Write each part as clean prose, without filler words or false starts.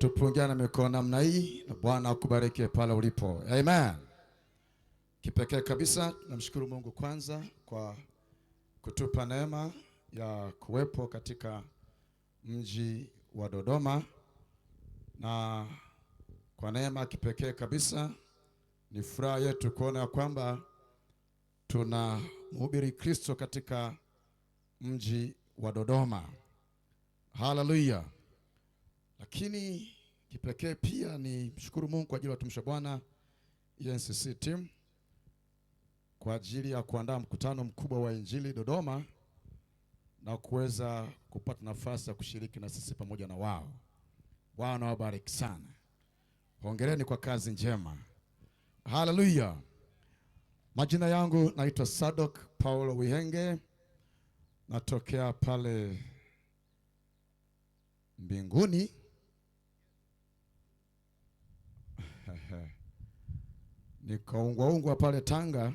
Tupungiane mikono namna hii na Bwana akubariki pale ulipo. Amen. Kipekee kabisa tunamshukuru Mungu kwanza kwa kutupa neema ya kuwepo katika mji wa Dodoma, na kwa neema kipekee kabisa ni furaha yetu kuona kwamba tuna mhubiri Kristo katika mji wa Dodoma. Haleluya. Lakini kipekee pia ni mshukuru Mungu kwa ajili ya watumishi wa Bwana NCC team kwa ajili ya kuandaa mkutano mkubwa wa Injili Dodoma na kuweza kupata nafasi ya kushiriki na sisi pamoja na wao. Bwana wabariki sana. Hongereni kwa kazi njema. Haleluya. Majina yangu naitwa Sadok Paulo Wihenge. Natokea pale mbinguni. Nikaungwa pale Tanga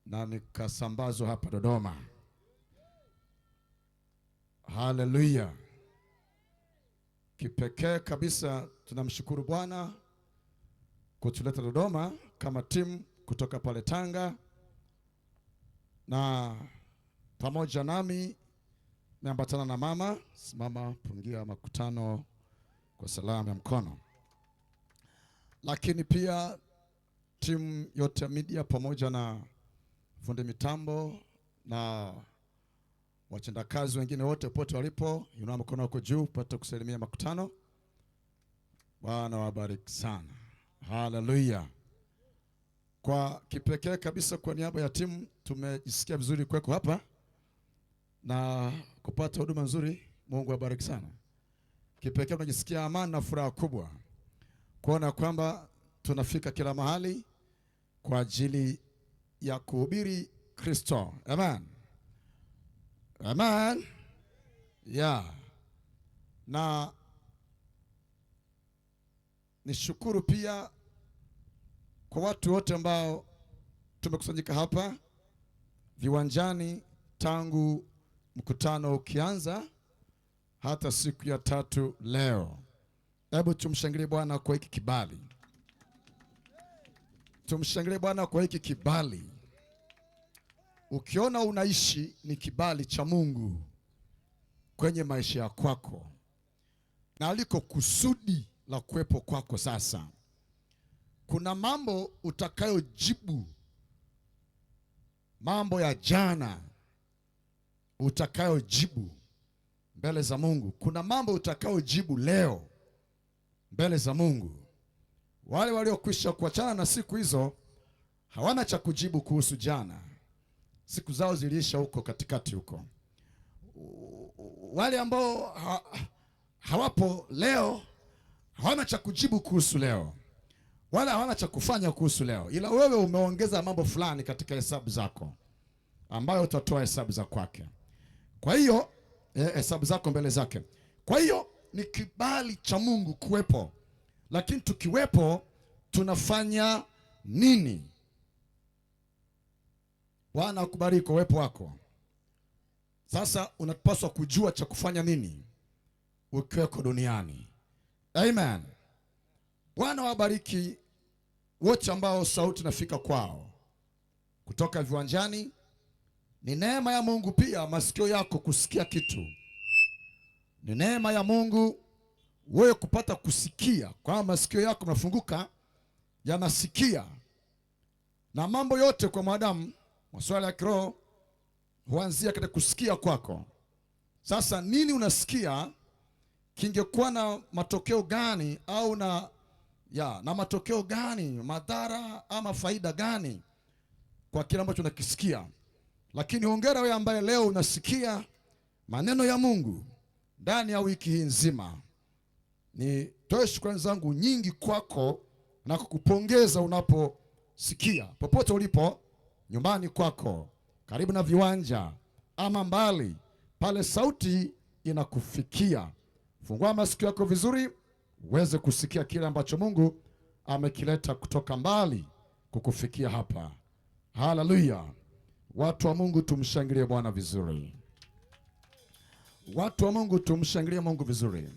na nikasambazwa hapa Dodoma. Haleluya. Kipekee kabisa tunamshukuru Bwana kutuleta Dodoma kama timu kutoka pale Tanga, na pamoja nami niambatana na mama. Mama, pungia makutano kwa salamu ya mkono. Lakini pia timu yote ya media pamoja na fundi mitambo na watendakazi wengine wote pote walipo, inua mkono wako juu pata kusalimia makutano. Bwana wabariki sana. Haleluya. Kwa kipekee kabisa kwa niaba ya timu tumejisikia vizuri kuweko hapa na kupata huduma nzuri. Mungu abariki sana. Kipekee tunajisikia amani na furaha kubwa kuona kwamba tunafika kila mahali kwa ajili ya kuhubiri Kristo. Amen. Amen. Yeah. Na nishukuru pia kwa watu wote ambao tumekusanyika hapa viwanjani tangu mkutano ukianza hata siku ya 3 leo. Hebu tumshangilie Bwana kwa hiki kibali. Tumshangilie Bwana kwa hiki kibali. Ukiona unaishi ni kibali cha Mungu kwenye maisha ya kwako, na aliko kusudi la kuwepo kwako. Sasa kuna mambo utakayojibu, mambo ya jana utakayojibu mbele za Mungu. Kuna mambo utakayojibu leo mbele za Mungu. Wale waliokwisha kuachana na siku hizo hawana cha kujibu kuhusu jana. Siku zao ziliisha huko katikati huko. Wale ambao hawapo leo hawana cha kujibu kuhusu leo, wala hawana cha kufanya kuhusu leo, ila wewe umeongeza mambo fulani katika hesabu zako ambayo utatoa hesabu za kwake. Kwa hiyo hesabu zako mbele zake. Kwa hiyo ni kibali cha Mungu kuwepo. Lakini tukiwepo tunafanya nini? Bwana akubariki kwa uwepo wako. Sasa unapaswa kujua cha kufanya nini ukiweko duniani. Amen. Bwana wabariki wote ambao sauti nafika kwao kutoka viwanjani. Ni neema ya Mungu pia masikio yako kusikia kitu. Ni neema ya Mungu wewe kupata kusikia, kwa masikio yako mafunguka yanasikia. Na mambo yote kwa mwanadamu, masuala ya kiroho huanzia katika kusikia kwako. Sasa nini unasikia kingekuwa na matokeo gani, au na matokeo gani, madhara ama faida gani kwa kile ambacho unakisikia? Lakini hongera wewe ambaye leo unasikia maneno ya Mungu ndani ya wiki hii nzima. Nitoe shukrani zangu nyingi kwako na kukupongeza unaposikia popote ulipo, nyumbani kwako, karibu na viwanja ama mbali, pale sauti inakufikia. Fungua masikio yako vizuri uweze kusikia kile ambacho Mungu amekileta kutoka mbali kukufikia hapa. Haleluya. Watu wa Mungu tumshangilie Bwana vizuri. Watu wa Mungu tumshangilie Mungu vizuri.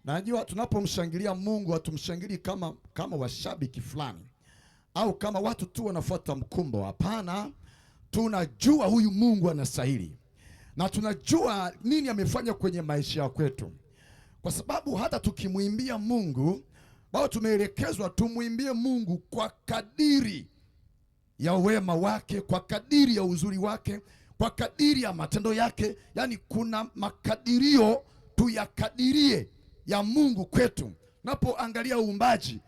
Najua tunapomshangilia Mungu hatumshangilii kama washabiki fulani au kama watu tu wanafuata mkumbo. Hapana, tunajua huyu Mungu anastahili na tunajua nini amefanya kwenye maisha kwetu, kwa sababu hata tukimwimbia Mungu bao tumeelekezwa tumwimbie Mungu kwa kadiri ya wema wake, kwa kadiri ya uzuri wake, kwa kadiri ya matendo yake. Yani kuna makadirio tuyakadirie ya Mungu kwetu. Tunapoangalia uumbaji,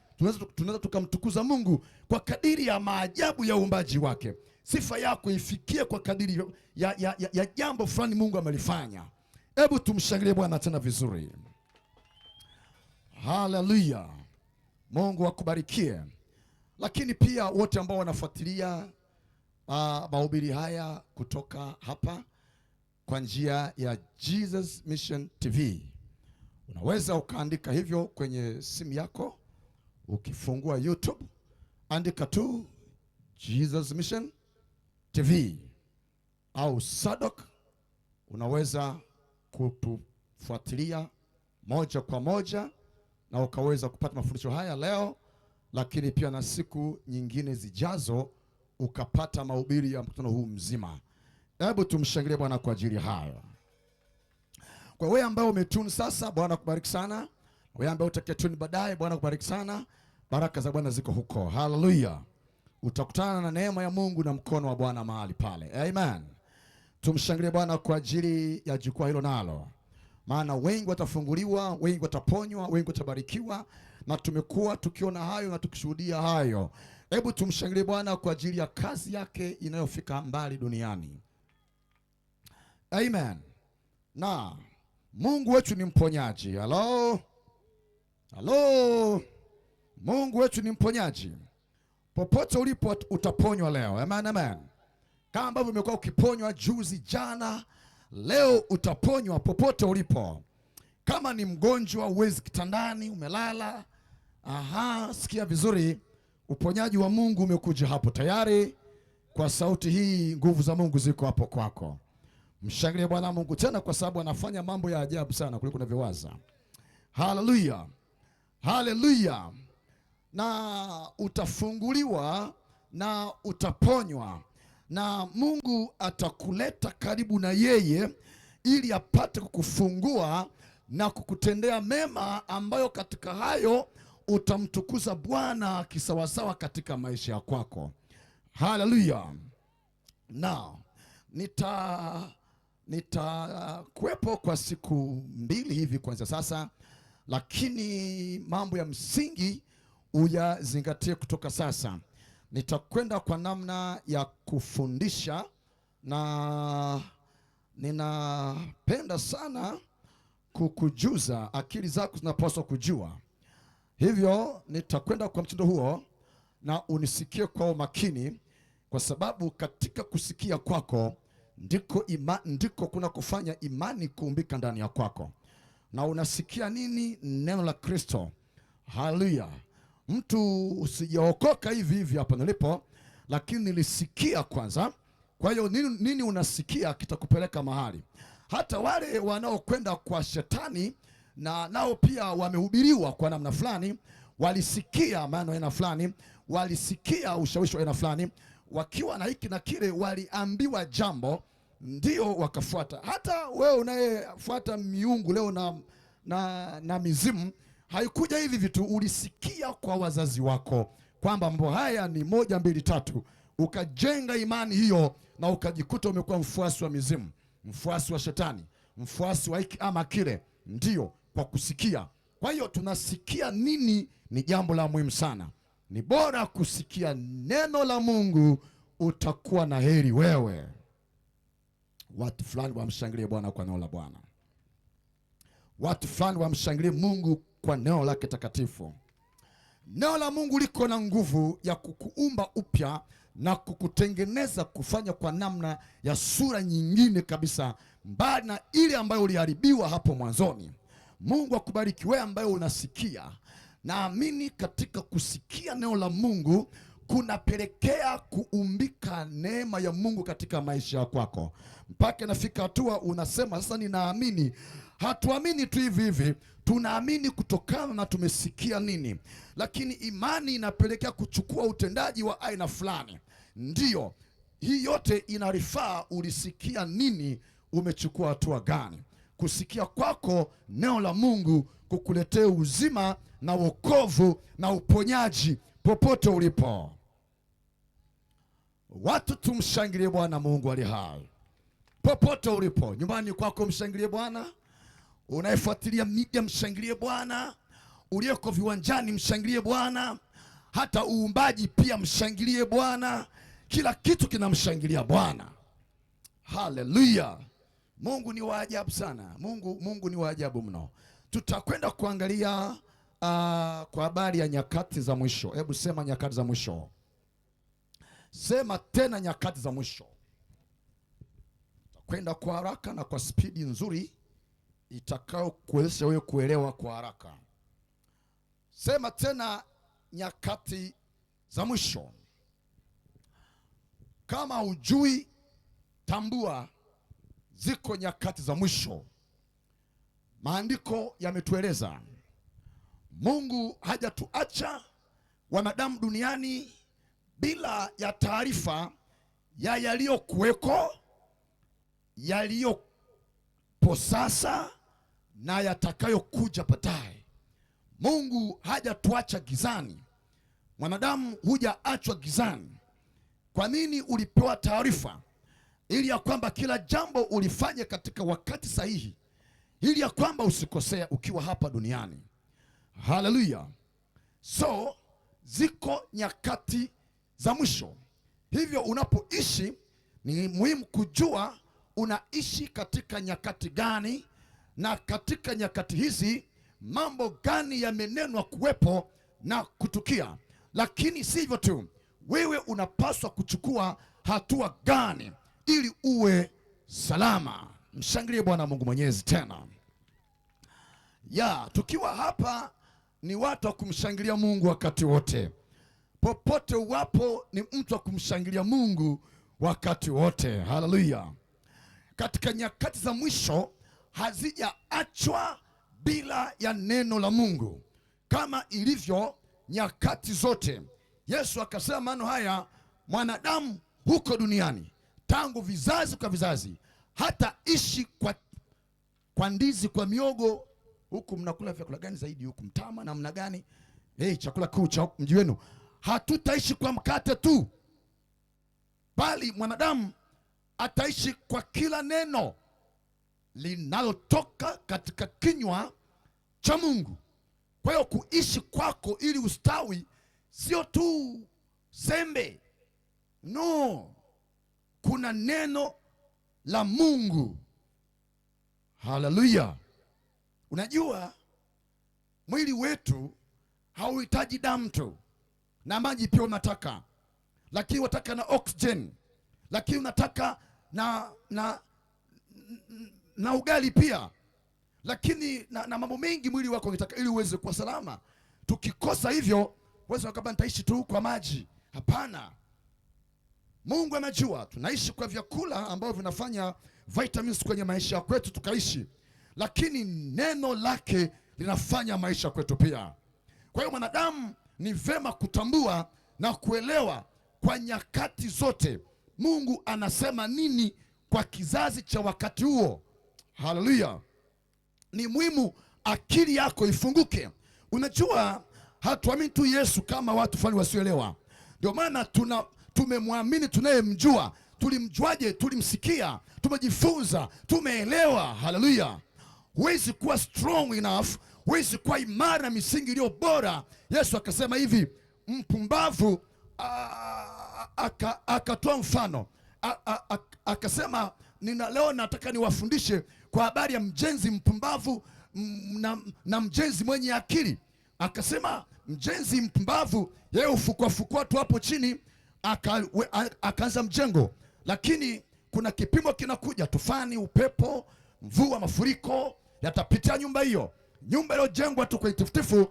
tunaweza tukamtukuza Mungu kwa kadiri ya maajabu ya uumbaji wake. Sifa yako ifikie kwa kadiri ya jambo fulani Mungu amelifanya. Hebu tumshangilie Bwana tena vizuri. Haleluya. Mungu akubarikie. Lakini pia wote ambao wanafuatilia mahubiri haya kutoka hapa kwa njia ya Jesus Mission TV, unaweza ukaandika hivyo kwenye simu yako. Ukifungua YouTube, andika tu Jesus Mission TV au Sadok. Unaweza kutufuatilia moja kwa moja na ukaweza kupata mafundisho haya leo, lakini pia na siku nyingine zijazo ukapata mahubiri ya mkutano huu mzima. Hebu tumshangilie Bwana kwa ajili hayo. Kwa wewe ambao umetuni sasa, Bwana kubariki sana. Wewe ambao utaketuni baadaye, Bwana kubariki sana. Baraka za Bwana ziko huko. Haleluya. Utakutana na neema ya Mungu na mkono wa Bwana mahali pale. Amen. Tumshangilie Bwana kwa ajili ya jukwaa hilo nalo. Maana wengi watafunguliwa, wengi wataponywa, wengi watabarikiwa, na tumekuwa tukiona hayo na tukishuhudia hayo. Hebu tumshangilie Bwana kwa ajili ya kazi yake inayofika mbali duniani. Amen. Na Mungu wetu ni mponyaji. Hello. Hello. Mungu wetu ni mponyaji. Popote ulipo utaponywa leo. Amen, amen. Kama ambavyo umekuwa ukiponywa juzi, jana, leo utaponywa popote ulipo. Kama ni mgonjwa, uwezi kitandani, umelala, sikia vizuri, uponyaji wa Mungu umekuja hapo tayari. Kwa sauti hii, nguvu za Mungu ziko hapo kwako. Mshangilie Bwana Mungu tena, kwa sababu anafanya mambo ya ajabu sana kuliko unavyowaza. Haleluya. Haleluya. Na utafunguliwa na utaponywa, na Mungu atakuleta karibu na yeye ili apate kukufungua na kukutendea mema, ambayo katika hayo utamtukuza Bwana kisawasawa katika maisha ya kwako. Haleluya. Na nitakuwepo kwa siku 2 hivi kuanzia sasa, lakini mambo ya msingi uyazingatie kutoka sasa. Nitakwenda kwa namna ya kufundisha, na ninapenda sana kukujuza, akili zako zinapaswa kujua. Hivyo nitakwenda kwa mtindo huo, na unisikie kwa umakini, kwa sababu katika kusikia kwako ndiko kuna kufanya imani kuumbika ndani ya kwako. Na unasikia nini? Neno la Kristo. Haleluya. Mtu usijaokoka hivi hivi hapa nilipo, lakini nilisikia kwanza. Kwa hiyo nini unasikia kitakupeleka mahali. Hata wale wanaokwenda kwa shetani na nao pia wamehubiriwa kwa namna fulani, walisikia maneno ya aina fulani, walisikia ushawishi wa aina fulani, wakiwa na hiki na kile, waliambiwa jambo ndio wakafuata. Hata wewe unayefuata miungu leo na mizimu, haikuja hivi vitu. Ulisikia kwa wazazi wako kwamba mambo haya ni 1 2 3, ukajenga imani hiyo na ukajikuta umekuwa mfuasi wa mizimu, mfuasi wa shetani, mfuasi wa hiki ama kile, ndio kwa kusikia. Kwa hiyo tunasikia nini ni jambo la muhimu sana. Ni bora kusikia neno la Mungu, utakuwa na heri wewe. Watu fulani wamshangilie Bwana kwa neno la Bwana. Watu fulani wamshangilie Mungu kwa neno lake takatifu. Neno la Mungu liko na nguvu ya kukuumba upya na kukutengeneza kufanya kwa namna ya sura nyingine kabisa, mbali na ile ambayo uliharibiwa hapo mwanzoni. Mungu akubariki wewe ambaye unasikia. Naamini katika kusikia neno la Mungu kunapelekea kuumbika neema ya Mungu katika maisha kwako, mpaka nafika hatua unasema sasa, ninaamini Hatuamini tu hivi hivi, tunaamini kutokana na tumesikia nini. Lakini imani inapelekea kuchukua utendaji wa aina fulani. Ndiyo, hii yote inarifaa ulisikia nini, umechukua hatua gani. Kusikia kwako neno la Mungu kukuletea uzima na wokovu na uponyaji popote ulipo. Watu tumshangilie Bwana Mungu ali hai. Popote ulipo, nyumbani kwako mshangilie Bwana. Unayefuatilia media mshangilie Bwana. Uliyeko viwanjani mshangilie Bwana. Hata uumbaji pia mshangilie Bwana. Kila kitu kinamshangilia Bwana. Haleluya. Mungu ni wa ajabu sana. Mungu ni wa ajabu mno. Tutakwenda kuangalia kwa habari ya nyakati za mwisho. Hebu sema nyakati za mwisho. Sema tena nyakati za mwisho. Tutakwenda kwa haraka na kwa spidi nzuri itakao kuwezesha wewe kuelewa kwa haraka. Sema tena nyakati za mwisho. Kama hujui, tambua ziko nyakati za mwisho. Maandiko yametueleza. Mungu hajatuacha wanadamu duniani bila ya taarifa ya yaliyokuweko, yaliyopo sasa na yatakayokuja baadaye. Mungu hajatuacha gizani. Mwanadamu hujaachwa gizani. Kwa nini? Ulipewa taarifa ili ya kwamba kila jambo ulifanye katika wakati sahihi, ili ya kwamba usikosea ukiwa hapa duniani. Haleluya. So ziko nyakati za mwisho. Hivyo unapoishi ni muhimu kujua unaishi katika nyakati gani, na katika nyakati hizi mambo gani yamenenwa kuwepo na kutukia. Lakini si hivyo tu, wewe unapaswa kuchukua hatua gani ili uwe salama. Mshangilie Bwana Mungu Mwenyezi tena. Tukiwa hapa ni watu wa kumshangilia Mungu wakati wote. Popote uwapo ni mtu wa kumshangilia Mungu wakati wote. Haleluya. Katika nyakati za mwisho hazijaachwa bila ya neno la Mungu kama ilivyo nyakati zote. Yesu akasema maneno haya, mwanadamu huko duniani tangu vizazi kwa vizazi hata ishi kwa ndizi, kwa miogo. Huku mnakula vyakula gani zaidi huku? Mtama namna gani? Chakula kuu cha mji wenu. Hatutaishi kwa mkate tu, bali mwanadamu ataishi kwa kila neno linalotoka katika kinywa cha Mungu. Kwa hiyo kuishi kwako ili ustawi sio tu sembe. No. Kuna neno la Mungu. Haleluya. Unajua mwili wetu hauhitaji damu tu na maji pia unataka, lakini unataka na oxygen, lakini unataka na ugali pia, lakini na mambo mengi mwili wako unataka ili uweze kuwa salama. Tukikosa hivyo, wewe kama nitaishi tu kwa maji. Hapana. Mungu anajua tunaishi kwa vyakula ambavyo vinafanya vitamins kwenye maisha kwetu tukaishi, lakini neno lake linafanya maisha kwetu pia. Kwa hiyo mwanadamu ni vema kutambua na kuelewa kwa nyakati zote Mungu anasema nini kwa kizazi cha wakati huo. Haleluya. Ni muhimu akili yako ifunguke. Unajua hatuamini tu Yesu kama watu fulani wasioelewa. Ndio maana tumemwamini tunayemjua. Tulimjuaje? Tulimsikia, tumejifunza, tumeelewa. Haleluya. Huwezi kuwa strong enough, huwezi kuwa imara na misingi iliyo bora. Yesu akasema hivi, mpumbavu akatoa mfano akasema, leo nataka niwafundishe kwa habari ya mjenzi mpumbavu na mjenzi mwenye akili. Akasema mjenzi mpumbavu yeye ufukua tu hapo chini akaanza mjengo, lakini kuna kipimo kinakuja, tufani, upepo, mvua, mafuriko yatapitia nyumba hiyo. Nyumba iliyojengwa tu kwa itifutifu,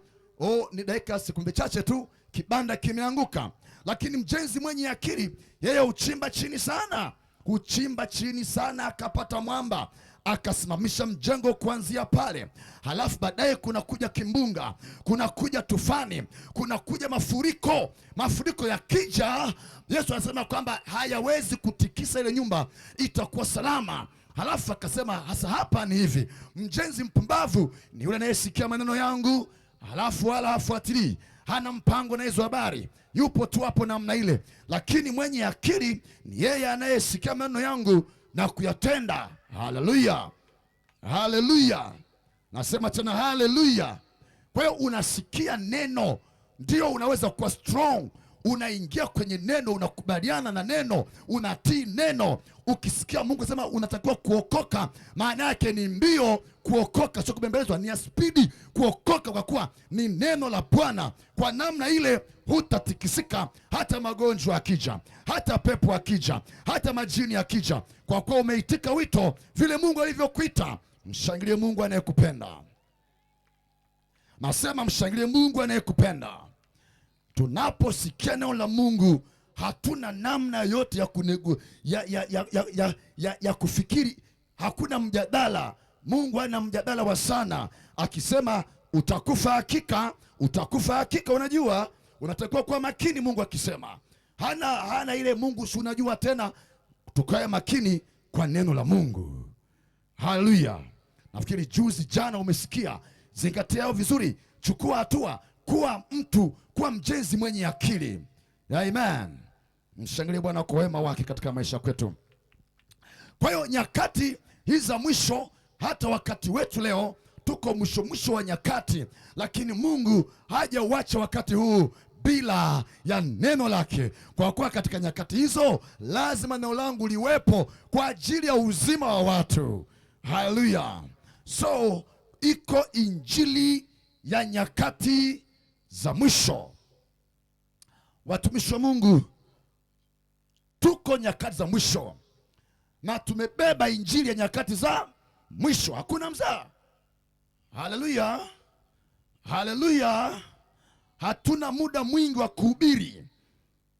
ni dakika sekunde chache tu kibanda kimeanguka. Lakini mjenzi mwenye akili yeye uchimba chini sana, akapata mwamba, akasimamisha mjengo kuanzia pale. Halafu baadaye kuna kuja kimbunga, kuna kuja tufani, kuna kuja mafuriko. Mafuriko yakija, Yesu anasema kwamba hayawezi kutikisa ile nyumba, itakuwa salama. Halafu akasema hasa hapa ni hivi, mjenzi mpumbavu ni yule anayesikia maneno yangu halafu wala hafuatilii, hana mpango na hizo habari, yupo tu hapo namna ile. Lakini mwenye akili ni yeye anayesikia maneno yangu na kuyatenda. Haleluya, haleluya, nasema tena haleluya. Kwa hiyo unasikia neno, ndio unaweza kuwa strong. Unaingia kwenye neno, unakubaliana na neno, unatii neno. Ukisikia Mungu sema unatakiwa kuokoka, maana yake ni mbio kuokoka, sio kubembelezwa, ni spidi kuokoka, kwa kuwa ni neno la Bwana. Kwa namna ile hutatikisika, hata magonjwa akija, hata pepo akija, hata majini akija, kwa kuwa umeitika wito vile Mungu alivyokuita. Mshangilie Mungu anayekupenda. Nasema mshangilie Mungu anayekupenda. Tunaposikia neno la Mungu, hatuna namna yote ya kufikiri, hakuna mjadala. Mungu hana mjadala wa sana. Akisema utakufa hakika, utakufa hakika. Unajua, unatakiwa kuwa makini. Mungu akisema, hana ile Mungu si unajua tena. Tukae makini kwa neno la Mungu. Haleluya. Nafikiri juzi jana umesikia, zingatia vizuri, chukua hatua, kuwa mtu, kuwa mjenzi mwenye akili. Amen. Mshangilie Bwana kwa wema wake katika maisha kwetu. Kwa hiyo nyakati hizi za mwisho, hata wakati wetu leo tuko mwisho wa nyakati, lakini Mungu hajauacha wakati huu bila ya neno lake. Kwa kuwa katika nyakati hizo lazima neno langu liwepo kwa ajili ya uzima wa watu. Haleluya. So iko injili ya nyakati za mwisho. Watumishi wa Mungu, tuko nyakati za mwisho na tumebeba injili ya nyakati za mwisho. Hakuna mzaa. Haleluya, haleluya. Hatuna muda mwingi wa kuhubiri.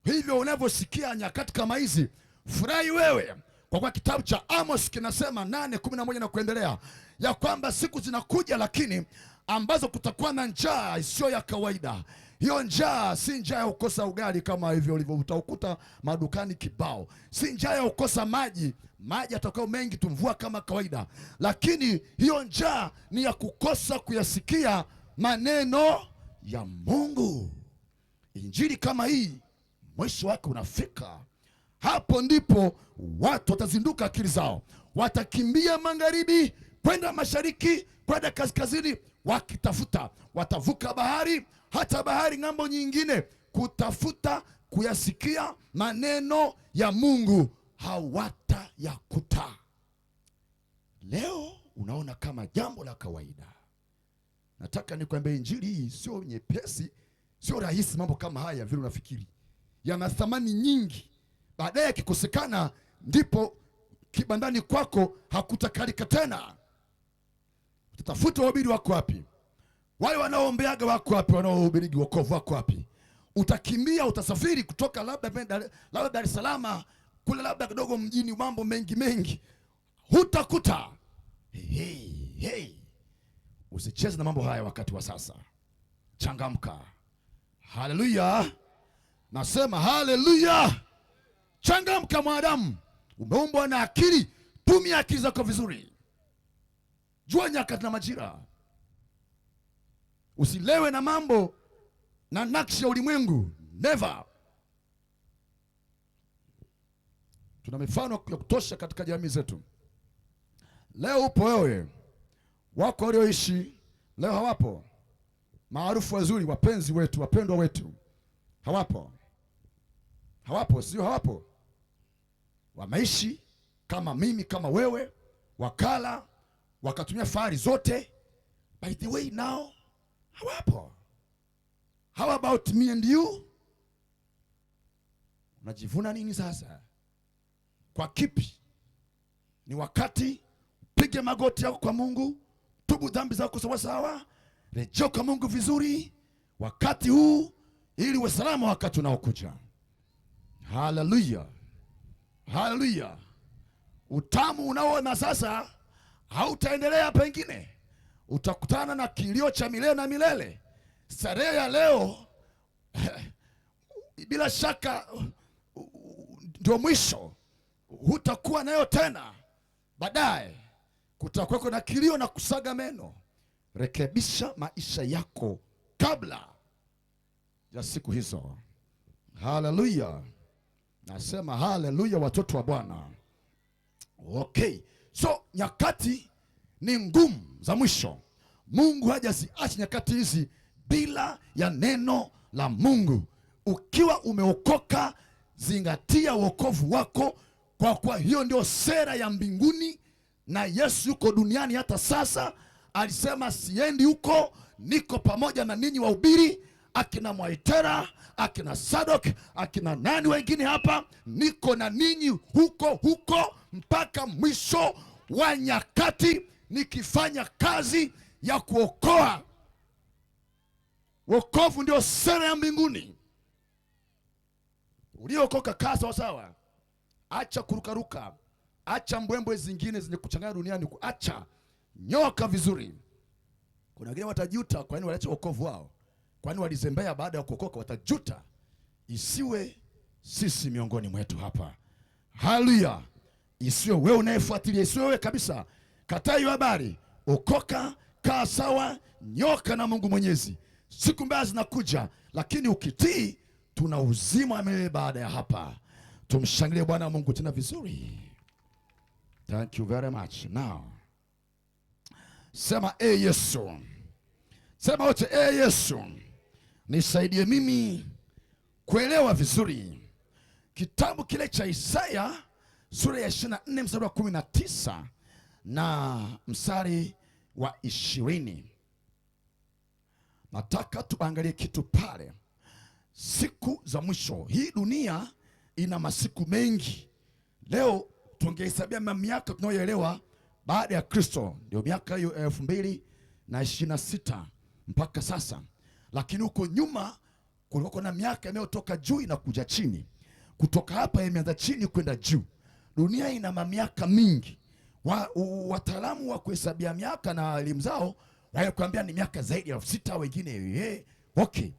Hivyo unavyosikia nyakati kama hizi, furahi wewe, kwa kuwa kitabu cha Amos kinasema 8:11 na kuendelea, ya kwamba siku zinakuja lakini ambazo kutakuwa na njaa isiyo ya kawaida. Hiyo njaa si njaa ya kukosa ugali kama hivyo ulivyo utakuta madukani kibao. Si njaa ya kukosa maji yatakuwa mengi tu, mvua kama kawaida. Lakini hiyo njaa ni ya kukosa kuyasikia maneno ya Mungu. Injili kama hii mwisho wake unafika. Hapo ndipo watu watazinduka akili zao, watakimbia magharibi kwenda mashariki, kwenda kaskazini, wakitafuta. Watavuka bahari, hata bahari ng'ambo nyingine, kutafuta kuyasikia maneno ya Mungu. Hawatayakuta. Leo unaona kama jambo la kawaida. Nataka nikwambie injili hii sio nyepesi, sio rahisi. Mambo kama haya vile unafikiri yana thamani nyingi. Baadaye yakikosekana, ndipo kibandani kwako hakutakalika tena. Utatafuta wahubiri wako wapi? Wale wanaoombeaga wako wapi? Wanaohubiri wokovu wako wapi? Utakimbia, utasafiri kutoka labda Dar es Salaam kule labda kidogo mjini, mambo mengi hutakuta. Hey. Usicheze na mambo haya wakati wa sasa. Changamka. Haleluya. Nasema haleluya. Changamka mwanadamu. Umeumbwa na akili, tumia akili zako vizuri. Jua nyakati na majira. Usilewe na mambo na nakshi ya ulimwengu. Never. Tuna mifano ya kutosha katika jamii zetu. Leo upo wewe, wako walioishi leo hawapo. Maarufu wazuri, wapenzi wetu, wapendwa wetu, hawapo. Sio hawapo. Wameishi kama mimi, kama wewe, wakala, wakatumia fahari zote. By the way, now hawapo. How about me and you? Unajivuna nini sasa? Kwa kipi? Ni wakati upige magoti yako kwa Mungu, tubu dhambi zako sawa, rejea kwa Mungu vizuri wakati huu, ili uwe salama wakati unaokuja. Haleluya. Haleluya. Utamu unaoona sasa hautaendelea, pengine utakutana na kilio cha milele na milele. Starehe ya leo bila shaka ndio mwisho, hutakuwa nayo tena. Baadaye kutakuwa na kilio na kusaga meno. Rekebisha maisha yako kabla ya siku hizo. Haleluya, nasema haleluya, watoto wa Bwana. Okay, so nyakati ni ngumu za mwisho. Mungu hajaziacha nyakati hizi bila ya neno la Mungu. Ukiwa umeokoka, zingatia wokovu wako, kwa kuwa hiyo ndio sera ya mbinguni. Na Yesu yuko duniani hata sasa, alisema siendi huko, niko pamoja na ninyi wahubiri, akina Mwaitera, akina Sadok, akina nani wengine hapa, niko na ninyi huko mpaka mwisho wa nyakati, nikifanya kazi ya kuokoa. Wokovu ndio sera ya mbinguni. Uliokoka kaa sawa sawa, acha kurukaruka, acha mbwembwe zingine zenye kuchanganya duniani, acha, nyoka vizuri. Kuna wengine watajuta kwa nini waliacha wokovu wao, kwa nini walizembea baada ya kuokoka, watajuta. Isiwe sisi miongoni mwetu hapa. Haleluya. Isiwe wewe unayefuatilia, isiwe wewe kabisa. Kataa hiyo habari. Okoka, kaa sawa, nyoka na Mungu Mwenyezi. Siku mbaya zinakuja, lakini ukitii, tuna uzima wa milele baada ya hapa. Tumshangilie Bwana Mungu tena vizuri. Thank you very much. Now, sema Yesu. Sema wote Yesu, nisaidie mimi kuelewa vizuri kitabu kile cha Isaya sura ya 24 mstari wa 19 na mstari wa 20. Nataka tuangalie kitu pale. Siku za mwisho. Hii dunia ina masiku mengi. Leo tungehesabia miaka tunayoelewa baada ya Kristo, ndio miaka hiyo 2026 mpaka sasa. Lakini huko nyuma kulikuwa na miaka inayotoka juu inakuja chini. Kutoka hapa imeanza chini kwenda juu. Dunia ina mamiaka mingi. Wataalamu wa kuhesabia miaka na elimu zao wanakuambia ni miaka zaidi ya 6, wengine okay,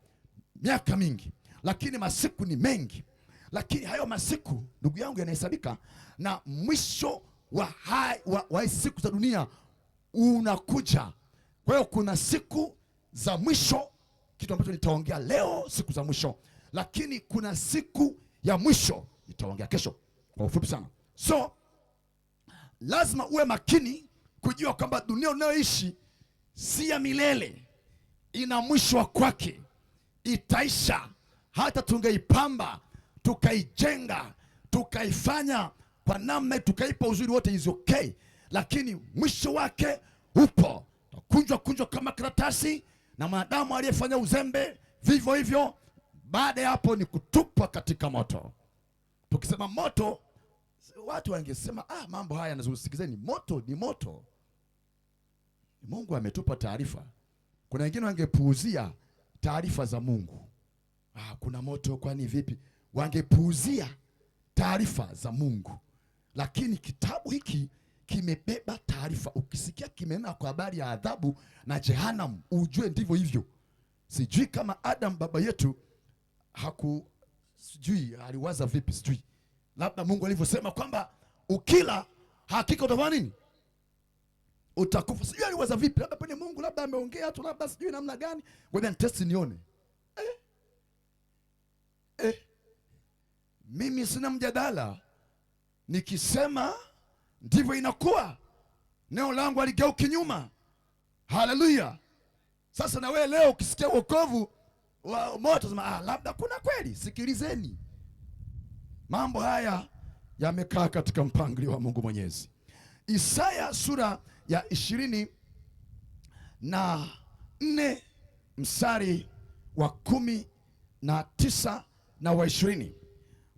miaka mingi, lakini masiku ni mengi. Lakini hayo masiku, ndugu yangu, yanahesabika, na mwisho wa siku za dunia unakuja. Kwa hiyo kuna siku za mwisho, kitu ambacho nitaongea leo, siku za mwisho. Lakini kuna siku ya mwisho nitaongea kesho kwa ufupi sana. So lazima uwe makini kujua kwamba dunia unayoishi si ya milele, ina mwisho wa kwake, itaisha. Hata tungeipamba, tukaijenga, tukaifanya kwa namna, tukaipa uzuri wote, is okay, lakini mwisho wake upo. Kunjwa kama karatasi, na mwanadamu aliyefanya uzembe vivyo hivyo, baada ya hapo ni kutupwa katika moto. Tukisema moto, watu wangesema mambo haya yanazungumzia moto. Ni moto, Mungu ametupa taarifa. Kuna wengine wangepuuzia taarifa za Mungu. Kuna moto, kwani vipi? Wangepuuzia taarifa za Mungu. Lakini kitabu hiki kimebeba taarifa. Ukisikia kimenena kwa habari ya adhabu na jehanamu, ujue ndivyo hivyo. Sijui kama Adam baba yetu sijui aliwaza vipi, sijui. Labda Mungu alivyosema kwamba ukila hakika utafanya nini? Utakufa. Sijui aliwaza vipi, labda pale Mungu labda ameongea tu, labda sijui namna gani. Ngoja nitesti nione. Mimi sina mjadala, nikisema ndivyo inakuwa. Neno langu aligeuki nyuma. Haleluya. Sasa na wewe leo ukisikia wokovu wa moto, sema labda kuna kweli. Sikilizeni, mambo haya yamekaa katika mpangilio wa Mungu Mwenyezi. Isaya sura ya 24 mstari wa 19 na wa 20.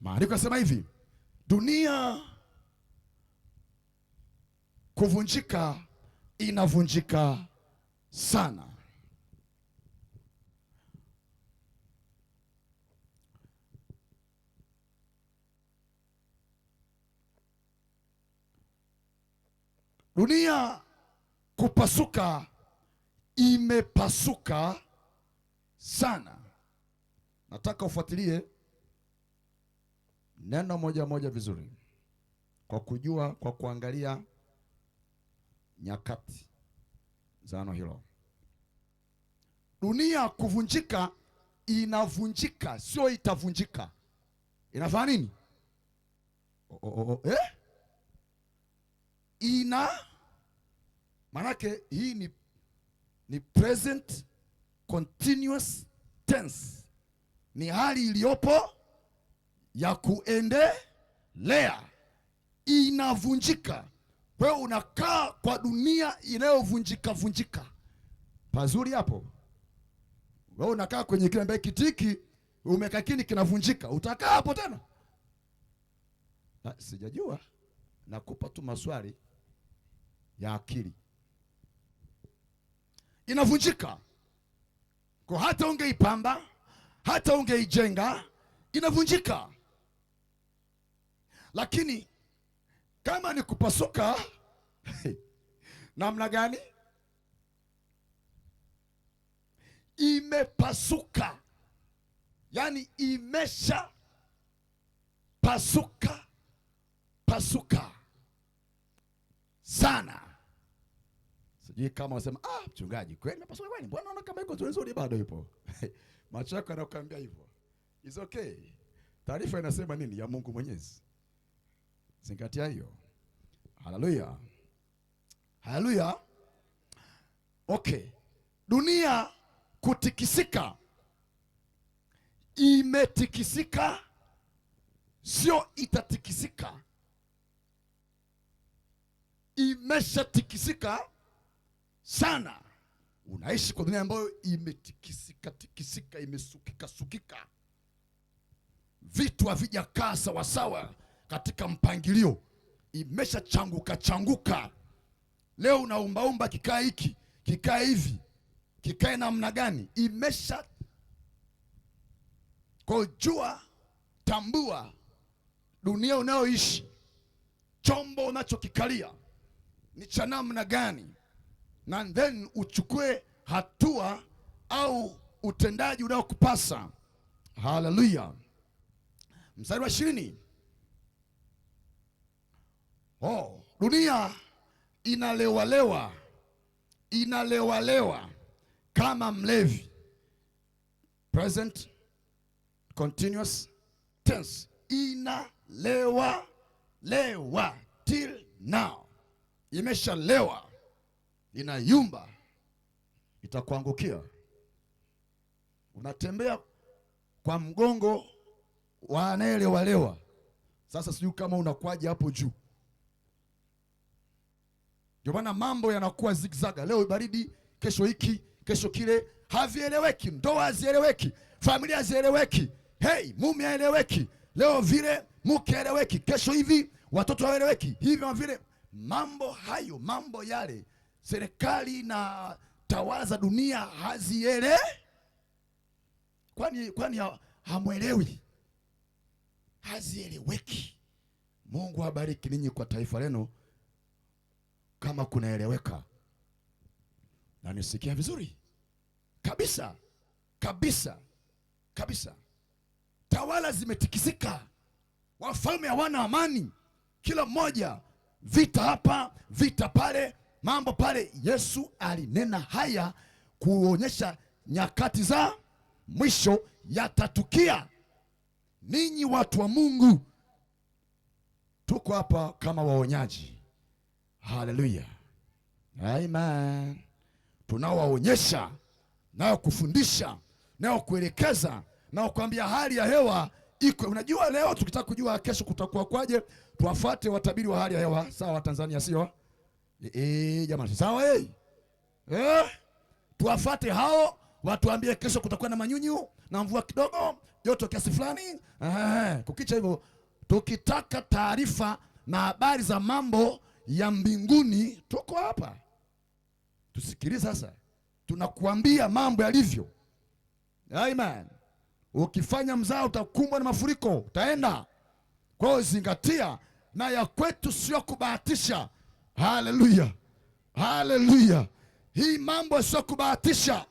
Maandiko yanasema hivi: dunia kuvunjika inavunjika sana, dunia kupasuka, imepasuka sana. Nataka ufuatilie neno moja moja vizuri, kwa kujua, kwa kuangalia nyakati za neno hilo. Dunia kuvunjika, inavunjika, sio itavunjika. Inafanya nini? Manake hii ni present continuous tense, ni hali iliyopo ya kuendelea. Inavunjika. Wewe unakaa kwa dunia inayovunjika vunjika. Pazuri hapo. Wewe unakaa kwenye kile ambaye kitiki umekaa kini kinavunjika. Utakaa hapo tena? Sijajua. Nakupa tu maswali ya akili. Inavunjika. Kwa hata ungeipamba, hata ungeijenga, inavunjika. Lakini kama ni kupasuka namna gani? Imepasuka, yani imesha pasuka sana. Sijui kama wasema mchungaji kweli imepasuka kwani? Mbona unaona kama iko nzuri bado ipo? Macho yako yanakuambia hivyo. It's okay. Taarifa inasema nini ya Mungu Mwenyezi? Zingatia hiyo. Haleluya. Haleluya. Okay. Dunia kutikisika, imetikisika, sio itatikisika. Imeshatikisika sana. Unaishi kwa dunia ambayo imetikisika tikisika, imesukika sukika. Vitu havijakaa sawa sawa katika mpangilio. Imeshachanguka changuka. Leo unaumbaumba kikaa hiki, kikaa hivi, kikae namna gani? Imesha. Kwa jua, tambua dunia unayoishi, chombo unachokikalia ni cha namna gani, na then uchukue hatua au utendaji unaokupasa. Haleluya. Mstari wa 20. Dunia inalewalewa kama mlevi. Present continuous tense. Inalewa till now. Imeshalewa, inayumba, itakuangukia. Unatembea kwa mgongo wa anayelewalewa. Sasa sijui kama unakwaje hapo juu. Ndio maana mambo yanakuwa zigzaga. Leo baridi, kesho hiki, kesho kile, havieleweki. Ndoa hazieleweki, familia hazieleweki. Mume haeleweki. Leo vile mke haeleweki, kesho hivi watoto haeleweki. Hivyo vile mambo hayo, mambo yale, serikali na tawala za dunia haziele. Kwani hamwelewi? Hazieleweki. Mungu abariki ninyi kwa taifa lenu kama kunaeleweka. Na nisikia vizuri kabisa kabisa kabisa. Tawala zimetikisika, wafalme hawana amani, kila mmoja vita hapa vita pale, mambo pale. Yesu alinena haya kuonyesha nyakati za mwisho yatatukia. Ninyi watu wa Mungu tuko hapa kama waonyaji. Haleluya. Amen. Tunawaonyesha, nao kufundisha, nao kuelekeza, nao kuambia hali ya hewa iko. Unajua leo tukitaka kujua kesho kutakuwa kwaje, tuwafuate watabiri wa hali ya hewa. Sawa Tanzania, sio? Jamani, sawa tuwafuate hao, watuambie kesho kutakuwa na manyunyu na mvua kidogo, joto kiasi fulani. Kukicha hivyo, tukitaka taarifa na habari za mambo ya mbinguni, tuko hapa. Tusikilize sasa. Tunakuambia mambo yalivyo. Amen. Ukifanya mzao utakumbwa na mafuriko, utaenda. Kwa hiyo zingatia, na ya kwetu sio kubahatisha. Haleluya. Haleluya! Hii mambo sio kubahatisha.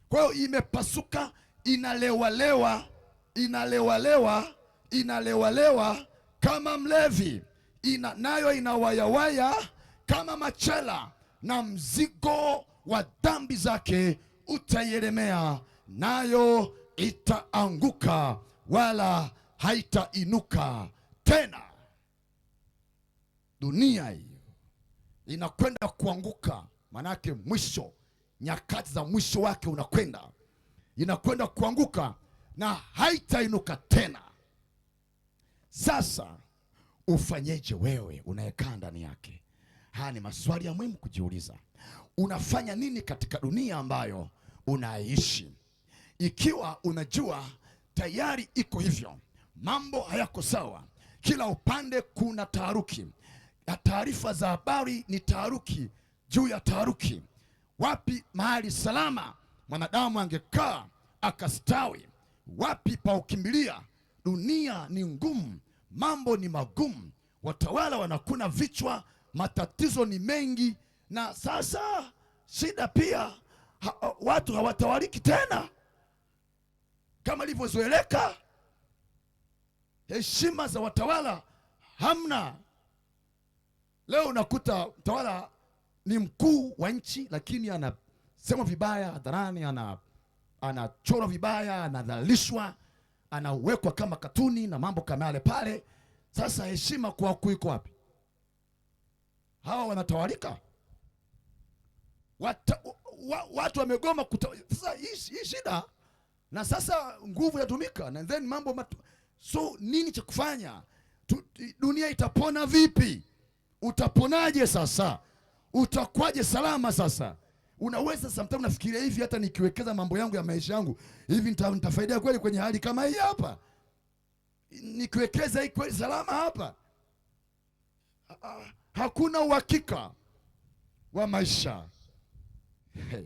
Kwa hiyo imepasuka, inalewalewa kama mlevi, nayo inawayawaya kama machela, na mzigo wa dhambi zake utaielemea, nayo itaanguka wala haitainuka tena. Dunia hii inakwenda kuanguka, manake mwisho, nyakati za mwisho wake inakwenda kuanguka na haitainuka tena. Sasa ufanyeje wewe unayekaa ndani yake? Haya ni maswali ya muhimu kujiuliza. Unafanya nini katika dunia ambayo unaishi? Ikiwa unajua tayari iko hivyo, mambo hayako sawa, kila upande kuna taharuki, taarifa za habari ni taharuki juu ya taharuki. Wapi mahali salama mwanadamu angekaa akastawi? Wapi pa ukimbilia? Dunia ni ngumu, mambo ni magumu, watawala wanakuna vichwa, matatizo ni mengi, na sasa shida pia watu hawatawaliki tena kama ilivyozoeleka. Heshima za watawala hamna. Leo unakuta mtawala ni mkuu wa nchi, lakini anasema vibaya hadharani, anachorwa vibaya, anadhalilishwa, anawekwa kama katuni na mambo kama yale pale. Sasa heshima kwa wakuu iko wapi? Hawa wanatawalika, watu wamegoma sasa hii shida, na sasa nguvu yatumika, na then mambo so nini cha kufanya? Dunia itapona vipi? Utaponaje sasa? Utakuwaje salama sasa? Unaweza sometimes nafikiria hivi, hata nikiwekeza mambo yangu ya maisha yangu hivi nitafaidia kweli kwenye hali kama hii hapa? Nikiwekeza hii kweli salama hapa? Hakuna uhakika wa maisha. Hey.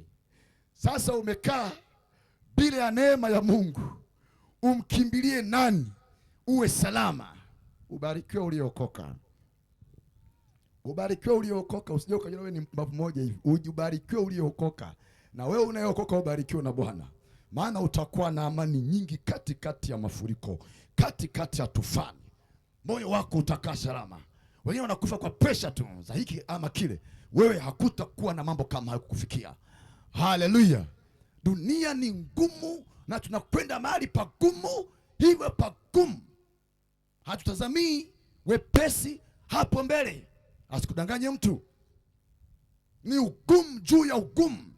Sasa umekaa bila ya neema ya Mungu, umkimbilie nani uwe salama? Ubarikiwe uliokoka. Ubarikiwe uliokoka, usije ukajiona wewe ni mpumbavu mmoja hivi. Ubarikiwe uliokoka, na wewe unayeokoka ubarikiwe na Bwana, maana utakuwa na amani nyingi katikati ya mafuriko, katikati ya tufani. Moyo wako utakaa salama. Wengine wanakufa kwa pressure tu za hiki ama kile, wewe hakutakuwa na mambo kama hayo kukufikia. Haleluya! Dunia ni ngumu na tunakwenda mahali pagumu, hivyo pagumu hatutazamii wepesi hapo mbele. Asikudanganye mtu, ni ugumu juu ya ugumu.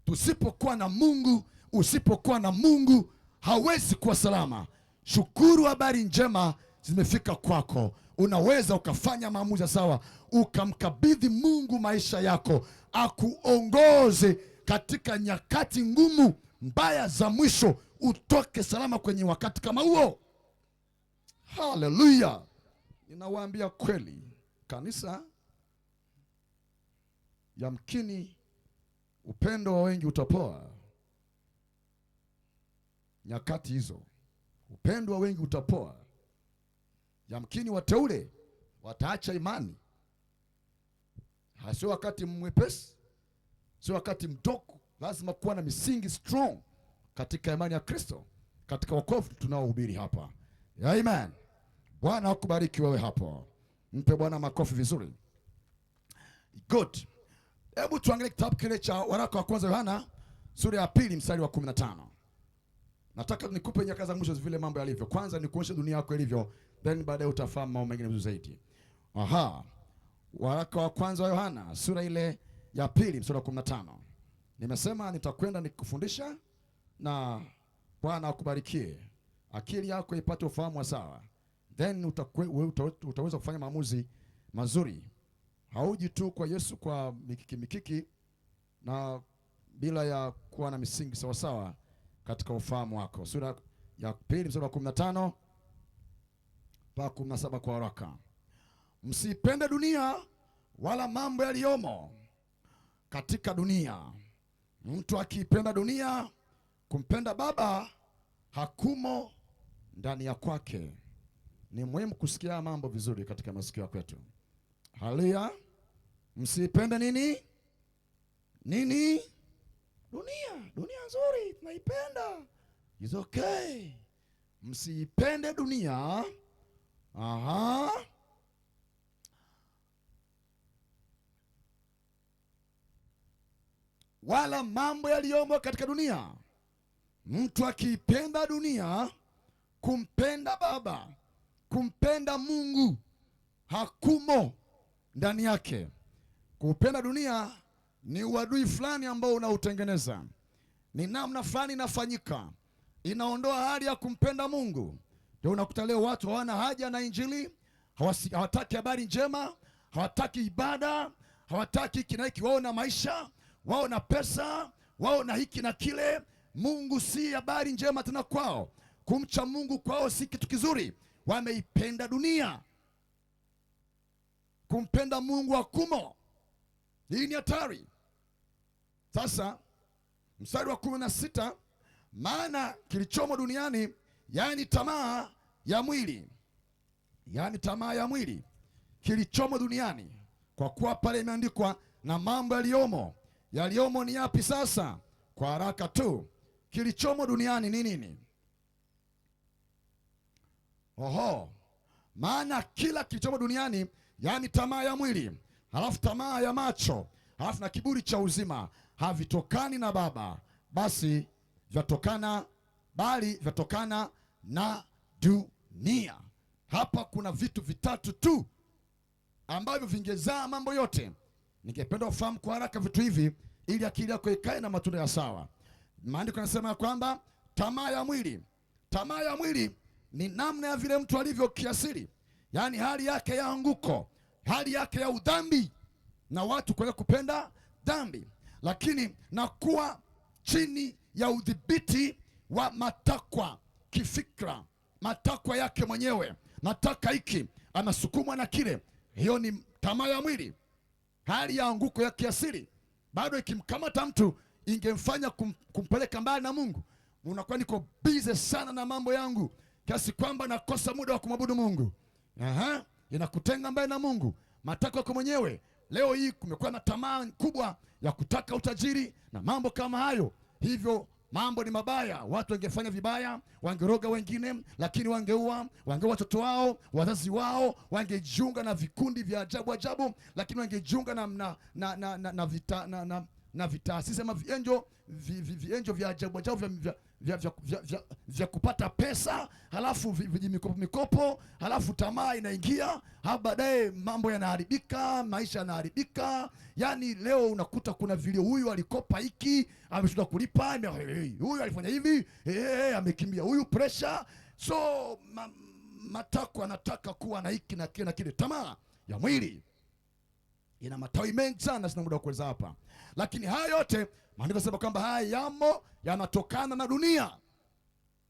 Tusipokuwa na Mungu, usipokuwa na Mungu hawezi kuwa salama. Shukuru, habari njema zimefika kwako. Unaweza ukafanya maamuzi sawa, ukamkabidhi Mungu maisha yako, akuongoze katika nyakati ngumu mbaya za mwisho, utoke salama kwenye wakati kama huo. Haleluya! Ninawaambia kweli, kanisa, yamkini upendo wa wengi utapoa nyakati hizo. Upendo wa wengi utapoa. Yamkini wateule wataacha imani. Sio wakati mwepesi, sio wakati mdogo. Lazima kuwa na misingi strong katika imani ya Kristo, katika wokovu tunaohubiri hapa. Amen. Bwana akubariki wewe hapo. Mpe Bwana makofi vizuri. Good. Hebu tuangalie kitabu kile cha waraka wa kwanza Yohana sura ya 2 mstari wa 15. Nataka nikupe nyakati za mwisho vile mambo yalivyo. Kwanza nikuonyeshe dunia yako ilivyo, then baadaye utafahamu mambo mengine vizuri zaidi. Waraka wa kwanza wa Yohana sura ile ya 2 mstari wa 15. Nimesema nitakwenda nikufundisha, na Bwana akubarikie. Akili yako ipate ufahamu wa sawa. Then utaweza kufanya maamuzi mazuri. Hauji tu kwa Yesu kwa mikiki na bila ya kuwa na misingi sawa sawa katika ufahamu wako. Sura ya 2 mstari wa 15 mpaka 17 kwa waraka. Msipende dunia wala mambo yaliyomo katika dunia. Mtu akipenda dunia, kumpenda Baba hakumo ndani ya kwake. Ni muhimu kusikia mambo vizuri katika masikio kwetu. Haleluya. Msipende nini? Nini? Dunia. Dunia nzuri, tunaipenda. It's okay. Msipende dunia. Aha. Wala mambo yaliyomo katika dunia. Mtu akiipenda dunia, kumpenda Baba, kumpenda Mungu hakumo ndani yake. Kupenda dunia ni uadui fulani ambao unautengeneza, ni namna fulani inafanyika, inaondoa hali ya kumpenda Mungu. Ndio unakuta leo watu hawana haja na Injili, hawataki habari njema, hawataki ibada, hawataki hiki na hiki. Wao na maisha, wao na pesa, wao na hiki na kile. Mungu si habari njema tena kwao. Kumcha Mungu kwao si kitu kizuri. Wameipenda dunia. Kumpenda Mungu hakumo. Hii ni hatari. Sasa mstari wa 16, maana kilichomo duniani, yani tamaa ya mwili, yani tamaa ya mwili, kilichomo duniani. Kwa kuwa pale imeandikwa, na mambo yaliyomo. Yaliyomo ni yapi sasa? Kwa haraka tu, kilichomo duniani ni nini? Oho, maana kila kilichomo duniani, yani tamaa ya mwili, halafu tamaa ya macho, halafu na kiburi cha uzima, havitokani na Baba, bali vyatokana na dunia. Hapa kuna vitu vitatu tu ambavyo vingezaa mambo yote. Ningependa ufahamu kwa haraka vitu hivi ili akili yako ikae na matunda ya sawa. Maandiko yanasema kwamba tamaa ya mwili, tamaa ya mwili ni namna ya vile mtu alivyo kiasili, yaani hali yake ya anguko, hali yake ya udhambi, na watu kwa kupenda dhambi, lakini na kuwa chini ya udhibiti wa matakwa kifikra, matakwa yake mwenyewe. Nataka hiki, anasukumwa na kile. Hiyo ni tamaa ya mwili, hali ya anguko ya kiasili. Bado ikimkamata mtu ingemfanya kumpeleka mbali na Mungu. Unakuwa niko busy sana na mambo yangu kiasi kwamba nakosa muda wa kumwabudu Mungu. Aha, inakutenga mbali na Mungu. Matakwa yako mwenyewe. Leo hii kumekuwa na tamaa kubwa ya kutaka utajiri na mambo kama hayo. Hivyo mambo ni mabaya. Watu wangefanya vibaya, wangeroga wengine, lakini wangeua watoto wao, wazazi wao, wangejiunga na vikundi vya ajabu ajabu, lakini wangejiunga na vitaasisi ama vienjo vya ajabu ajabu vya kupata pesa, halafu mikopo, halafu tamaa inaingia, baadaye mambo yanaharibika, maisha yanaharibika. Yani leo unakuta kuna vile huyu alikopa hiki, ameshinda kulipa, huyu alifanya hivi, amekimbia huyu, pressure. So matakwa anataka kuwa na hiki na kile na kile. Tamaa ya mwili ina matawi mengi sana, sina muda wa kueleza hapa, lakini haya yote maandiko yanasema kwamba haya yanatokana na dunia,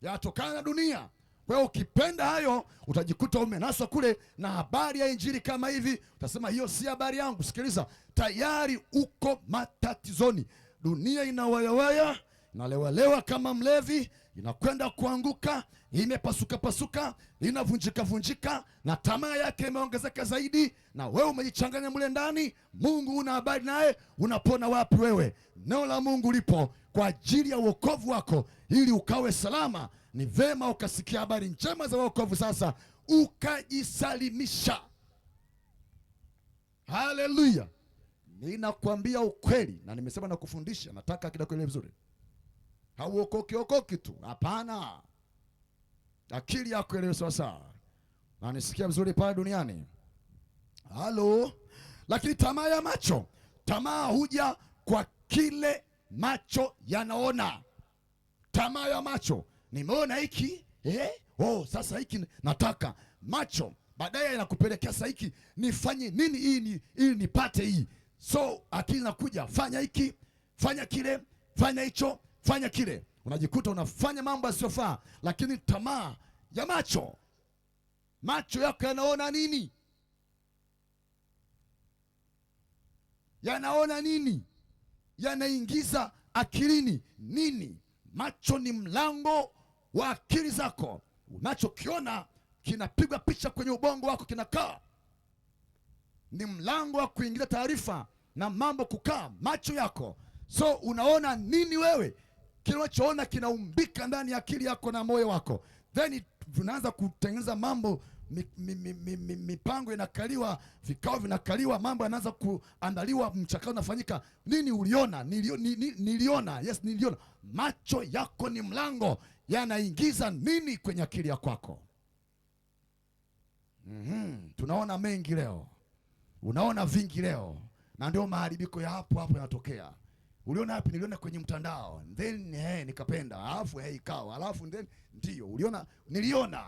yanatokana na dunia. Kwa hiyo ukipenda hayo, utajikuta umenaswa kule na habari ya Injili kama hivi, utasema hiyo si habari yangu. Sikiliza, tayari uko matatizoni. Dunia inawayawaya, inalewalewa kama mlevi, inakwenda kuanguka, imepasuka pasuka, inavunjika vunjika, na tamaa yake imeongezeka zaidi, na wewe umejichanganya mle ndani. Mungu una habari naye, unapona wapi wewe? Neno la Mungu lipo kwa ajili ya wokovu wako, ili ukawe salama. Ni vema ukasikia habari njema za wokovu sasa, ukajisalimisha. Haleluya! Ninakwambia ukweli, na nimesema na kufundisha, nataka kila kweli vizuri. Hauokoki tu, hapana. Akili yako ile sasa, na nisikia vizuri pale duniani. Halo. Lakini tamaa ya macho, tamaa huja kwa kile macho yanaona. Tamaa ya macho, nimeona hiki, sasa hiki nataka. Macho baadaye inakupelekea sasa hiki nifanye nini ili nipate hii. So akili inakuja, fanya hiki, fanya kile, fanya hicho, fanya kile. Unajikuta unafanya mambo yasiyofaa, lakini tamaa ya macho. Macho yako yanaona nini? Yanaona nini? Yanaingiza akilini nini? Macho ni mlango wa akili zako. Unachokiona kinapigwa picha kwenye ubongo wako, kinakaa. ni mlango wa kuingiza taarifa na mambo kukaa macho yako. So unaona nini wewe? Kile unachoona kinaumbika ndani ya akili yako na moyo wako, then unaanza kutengeneza mambo, mipango inakaliwa, vikao vinakaliwa, mambo yanaanza kuandaliwa, mchakato unafanyika. Nini uliona? Niliona. Yes, niliona. Macho yako ni mlango, yanaingiza nini kwenye akili ya kwako? Tunaona mengi leo, unaona vingi leo, na ndio maharibiko ya hapo yanatokea. Uliona hapi? Niliona kwenye mtandao, then nikapenda, alafu ikawa, alafu then ndio uliona, niliona,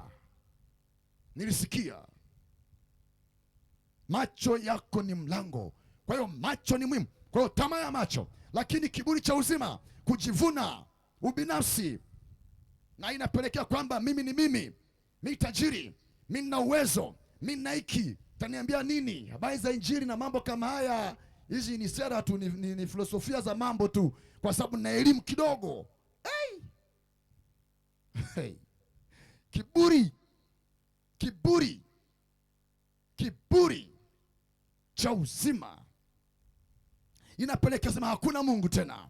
nilisikia. Macho yako ni mlango. Kwa hiyo macho ni muhimu. Kwa hiyo tamaa ya macho, lakini kiburi cha uzima, kujivuna, ubinafsi, na inapelekea kwamba mimi tajiri, mimi nina uwezo, mimi nina hiki, taniambia nini? Habari za Injili na mambo kama haya, hizi ni sera tu, ni filosofia za mambo tu, kwa sababu na elimu kidogo. Hey. Kiburi cha uzima inapelekea sema hakuna Mungu tena,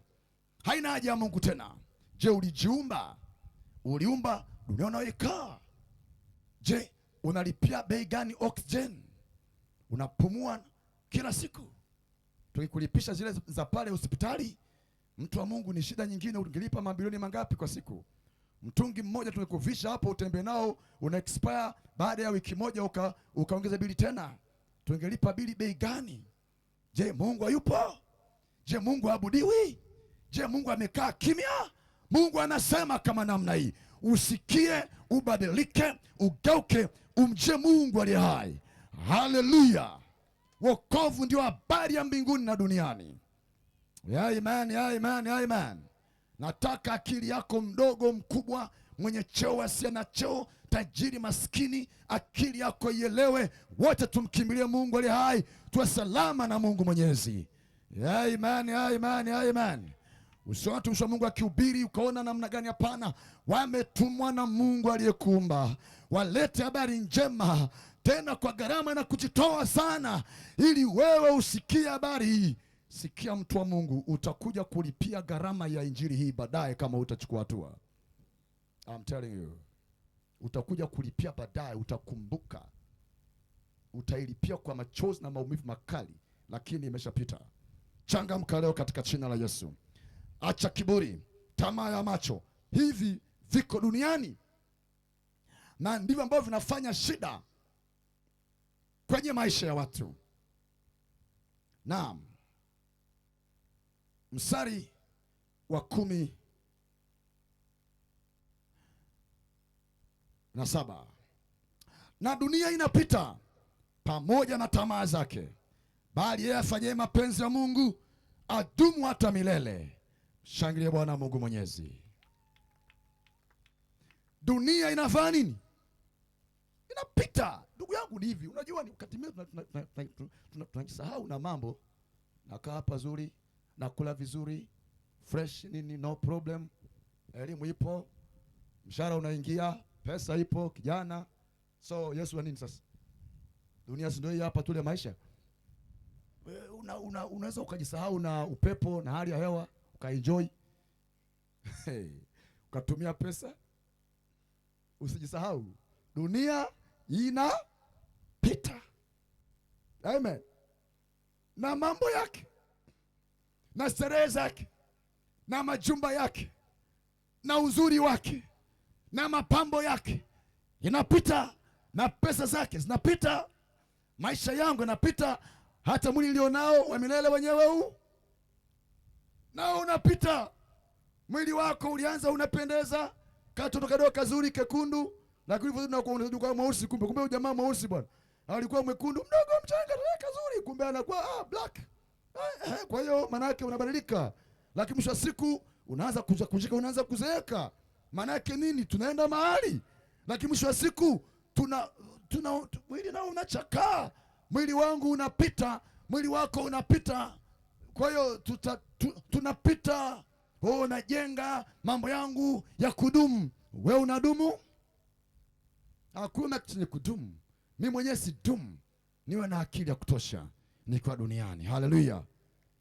haina haja ya Mungu tena. Je, uliumba dunia unayoikaa? Je, unalipia bei gani oxygen? Unapumua kila siku? Tukikulipisha zile za pale hospitali, mtu wa Mungu, ni shida nyingine. Ungelipa mabilioni mangapi kwa siku? Mtungi mmoja tumekuvisha hapo, utembe nao, una expire baada ya wiki moja, ukaongeza bili tena. Tungelipa bili bei gani? Je, Mungu hayupo? Je, Mungu haabudiwi? Je, Mungu amekaa kimya? Mungu anasema kama namna hii, usikie, ubadilike, ugeuke, umje Mungu aliye hai. Haleluya! Wokovu ndio habari ya mbinguni na duniani. Amen, amen, amen. Nataka akili yako, mdogo mkubwa, mwenye cheo asiye na cheo, tajiri maskini, akili yako ielewe, wote tumkimbilie Mungu aliye hai, tuwe salama na Mungu Mwenyezi. Amen, amen, amen. Usiona tu Mungu akihubiri ukaona namna gani? Hapana, wametumwa na Mungu aliyekuumba walete habari njema, tena kwa gharama na kujitoa sana, ili wewe usikie habari hii. Sikia mtu wa Mungu, utakuja kulipia gharama ya injili hii baadaye kama utachukua hatua. I'm telling you. Utakuja kulipia baadaye, utakumbuka. Utailipia kwa machozi na maumivu makali, lakini imeshapita. Changamka leo katika jina la Yesu. Acha kiburi, tamaa ya macho. Hivi viko duniani na ndivyo ambavyo vinafanya shida kwenye maisha ya watu. Naam. Mstari wa 17. Na dunia inapita pamoja na tamaa zake, bali yeye afanyaye mapenzi ya Mungu adumu hata milele. Shangilia Bwana Mungu Mwenyezi. Dunia inafanya nini? Inapita. Ndugu yangu, ni hivi. Unajua ni wakati mwingine tunajisahau na mambo. Nakaa hapa zuri, nakula vizuri, fresh nini, no problem. Elimu ipo, mshahara unaingia, pesa ipo, kijana. So Yesu wa nini sasa? Dunia si ndio hii hapa tule maisha. Unaweza ukajisahau na upepo na hali ya hewa, ukaenjoy. Ukatumia pesa. Usijisahau. Dunia inapita. Amen. Na mambo yake, na starehe zake, na majumba yake, na uzuri wake, na mapambo yake inapita, na pesa zake zinapita. Maisha yangu yanapita, hata mwili nilionao wa milele wenyewe huu nao unapita. Mwili wako ulianza unapendeza, katoto kadogo kazuri kekundu, lakini unakuwa mweusi, kumbe jamaa mweusi bwana. Alikuwa mwekundu mdogo mchanga kazuri, kumbe anakuwa black. Kwa hiyo manake unabadilika. Lakini mwisho wa siku unaanza kunjika, unaanza kuzeeka. Manake nini? Tunaenda mahali. Lakini mwisho wa siku mwili nao unachakaa. Mwili wangu unapita, mwili wako unapita. Kwa hiyo tunapita. Najenga mambo yangu ya kudumu. Wewe unadumu? Hakuna kitu cha kudumu. Mimi mwenyewe si dumu. niwe na akili ya kutosha nikiwa duniani. Haleluya!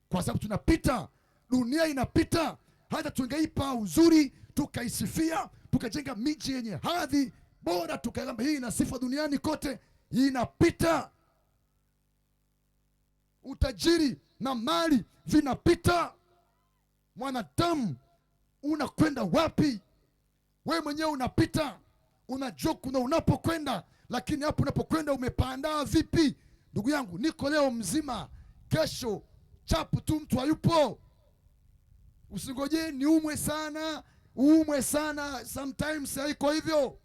Kwa sababu tunapita, dunia inapita. Hata tungeipa uzuri, tukaisifia, tukajenga miji yenye hadhi bora, tukaamba hii ina sifa duniani kote, inapita. Utajiri na mali vinapita. Mwanadamu, unakwenda wapi? Wewe mwenyewe unapita, unajua kuna unapokwenda, lakini hapo unapokwenda umepandaa vipi? Ndugu yangu, niko leo mzima, kesho chapu tu mtu hayupo. Usingoje niumwe sana, uumwe sana, sometimes haiko hivyo.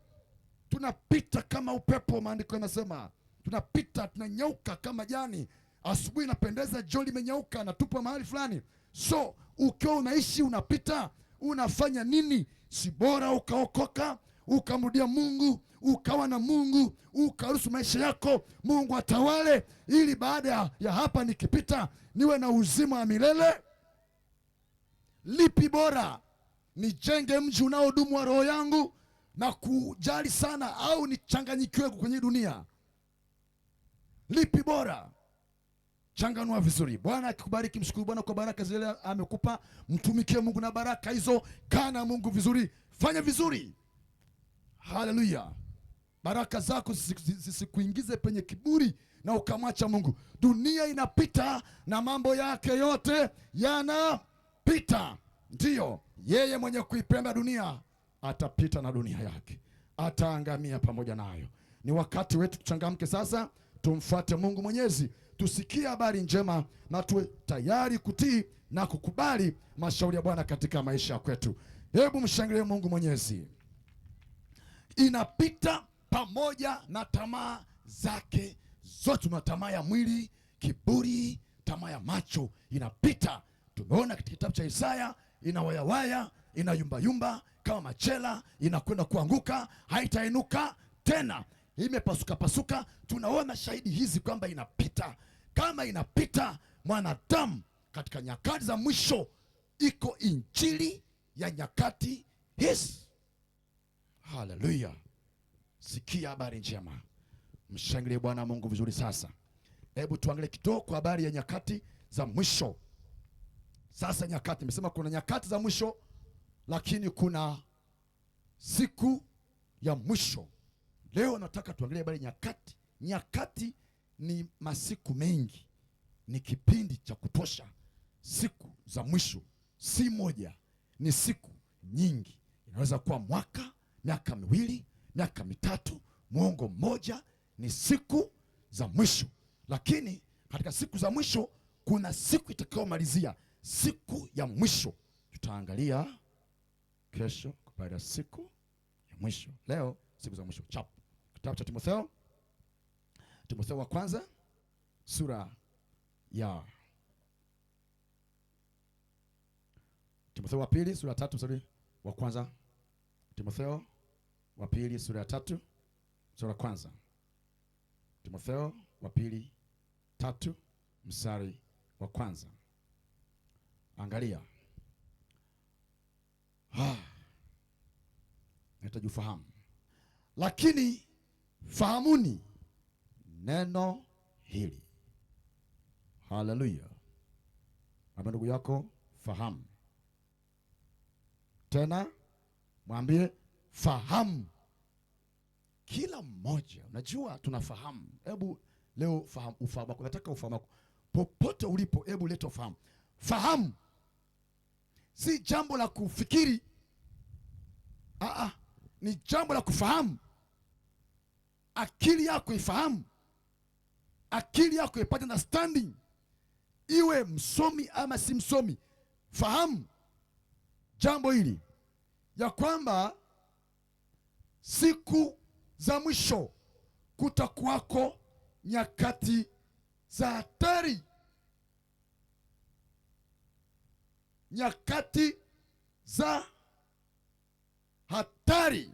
Tunapita kama upepo, maandiko yanasema. Tunapita, tunanyauka kama jani. Asubuhi inapendeza, jioni imenyauka, natupa mahali fulani. So ukiwa unaishi, unapita, unafanya nini? Si bora ukaokoka, ukamrudia Mungu, ukawa na Mungu, ukaruhusu maisha yako Mungu atawale, ili baada ya hapa nikipita niwe na uzima wa milele? Lipi bora? Nijenge mji unaodumu wa roho yangu na kujali sana, au nichanganyikiwe kwenye dunia? Lipi bora? Changanua vizuri. Bwana akikubariki, mshukuru Bwana kwa baraka zile amekupa. Mtumikie Mungu na baraka hizo. Kaa na Mungu vizuri, fanya vizuri. Haleluya! Baraka zako zisikuingize penye kiburi na ukamwacha Mungu. Dunia inapita na mambo yake yote yanapita. Ndiyo, yeye mwenye kuipenda dunia atapita na dunia yake, ataangamia pamoja nayo. Ni wakati wetu tuchangamke sasa, tumfuate Mungu Mwenyezi, tusikie habari njema na tuwe tayari kutii na kukubali mashauri ya Bwana katika maisha kwetu. Hebu mshangilie Mungu Mwenyezi. Inapita pamoja na tamaa zake zote. Tuna tamaa ya mwili, kiburi, tamaa ya macho, inapita. Tumeona katika kitabu cha Isaya, inawayawaya, inayumbayumba kama machela, inakwenda kuanguka, haitainuka tena, imepasuka pasuka. Tunaona shahidi hizi kwamba inapita. Kama inapita, mwanadamu katika nyakati za mwisho, iko injili ya nyakati hizi. Haleluya! Sikia habari njema, mshangilie Bwana Mungu vizuri. Sasa hebu tuangalie kidogo kwa habari ya nyakati za mwisho. Sasa nyakati, nimesema kuna nyakati za mwisho, lakini kuna siku ya mwisho. Leo nataka tuangalie habari nyakati. Nyakati ni masiku mengi, ni kipindi cha kutosha. Siku za mwisho si moja, ni siku nyingi. Inaweza kuwa mwaka, miaka miwili, miaka mitatu, mwongo mmoja, ni siku za mwisho. Lakini katika siku za mwisho kuna siku itakayomalizia siku ya mwisho. Tutaangalia kesho baada ya siku ya mwisho. Leo siku za mwisho. Chap. Kitabu cha Timotheo wa kwanza sura ya Timotheo wa pili sura ya 3 mstari wa kwanza. Timotheo wa pili sura ya 3 mstari wa kwanza. Timotheo wa pili 3 mstari wa kwanza. Angalia. Nahitaji ufahamu. Lakini fahamuni neno hili. Haleluya! Mwambie ndugu yako fahamu. Tena mwambie fahamu. Kila mmoja, unajua tunafahamu. Hebu leo fahamu, ufahamu. Nataka ufahamu popote ulipo, hebu leta ufahamu. Fahamu si jambo la kufikiri. Ni jambo la kufahamu. Akili yako ifahamu, akili yako ipate understanding. Iwe msomi ama si msomi, fahamu jambo hili, ya kwamba siku za mwisho kutakuwako nyakati za hatari. Nyakati za hatari,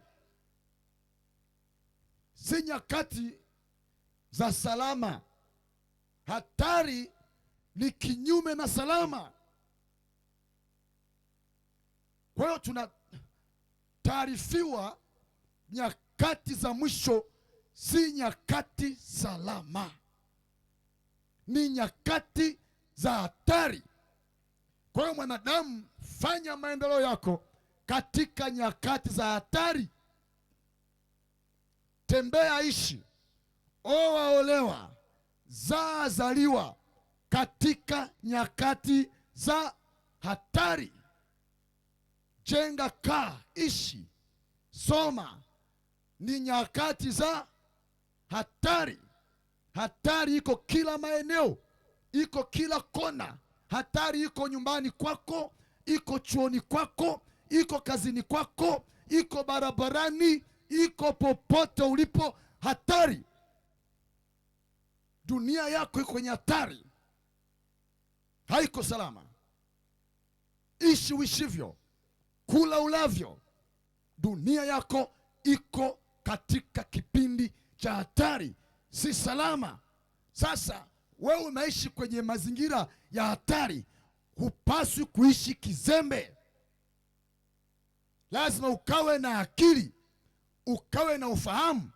si nyakati za salama. Hatari ni kinyume na salama. Kwa hiyo tunataarifiwa nyakati za mwisho si nyakati salama. ni nyakati za hatari. Kwa hiyo mwanadamu, fanya maendeleo yako katika nyakati za hatari. Tembea, ishi, oa, olewa, zaa, zaliwa katika nyakati za hatari. Jenga, kaa, ishi, soma, ni nyakati za hatari. Hatari iko kila maeneo, iko kila kona. Hatari iko nyumbani kwako, iko chuoni kwako, iko kazini kwako, iko barabarani, iko popote ulipo. Hatari. Dunia yako iko kwenye hatari, haiko salama. Ishi uishivyo, kula ulavyo, dunia yako iko katika kipindi cha hatari, si salama. Sasa wewe unaishi kwenye mazingira ya hatari, hupaswi kuishi kizembe. Lazima ukawe na akili, ukawe na ufahamu.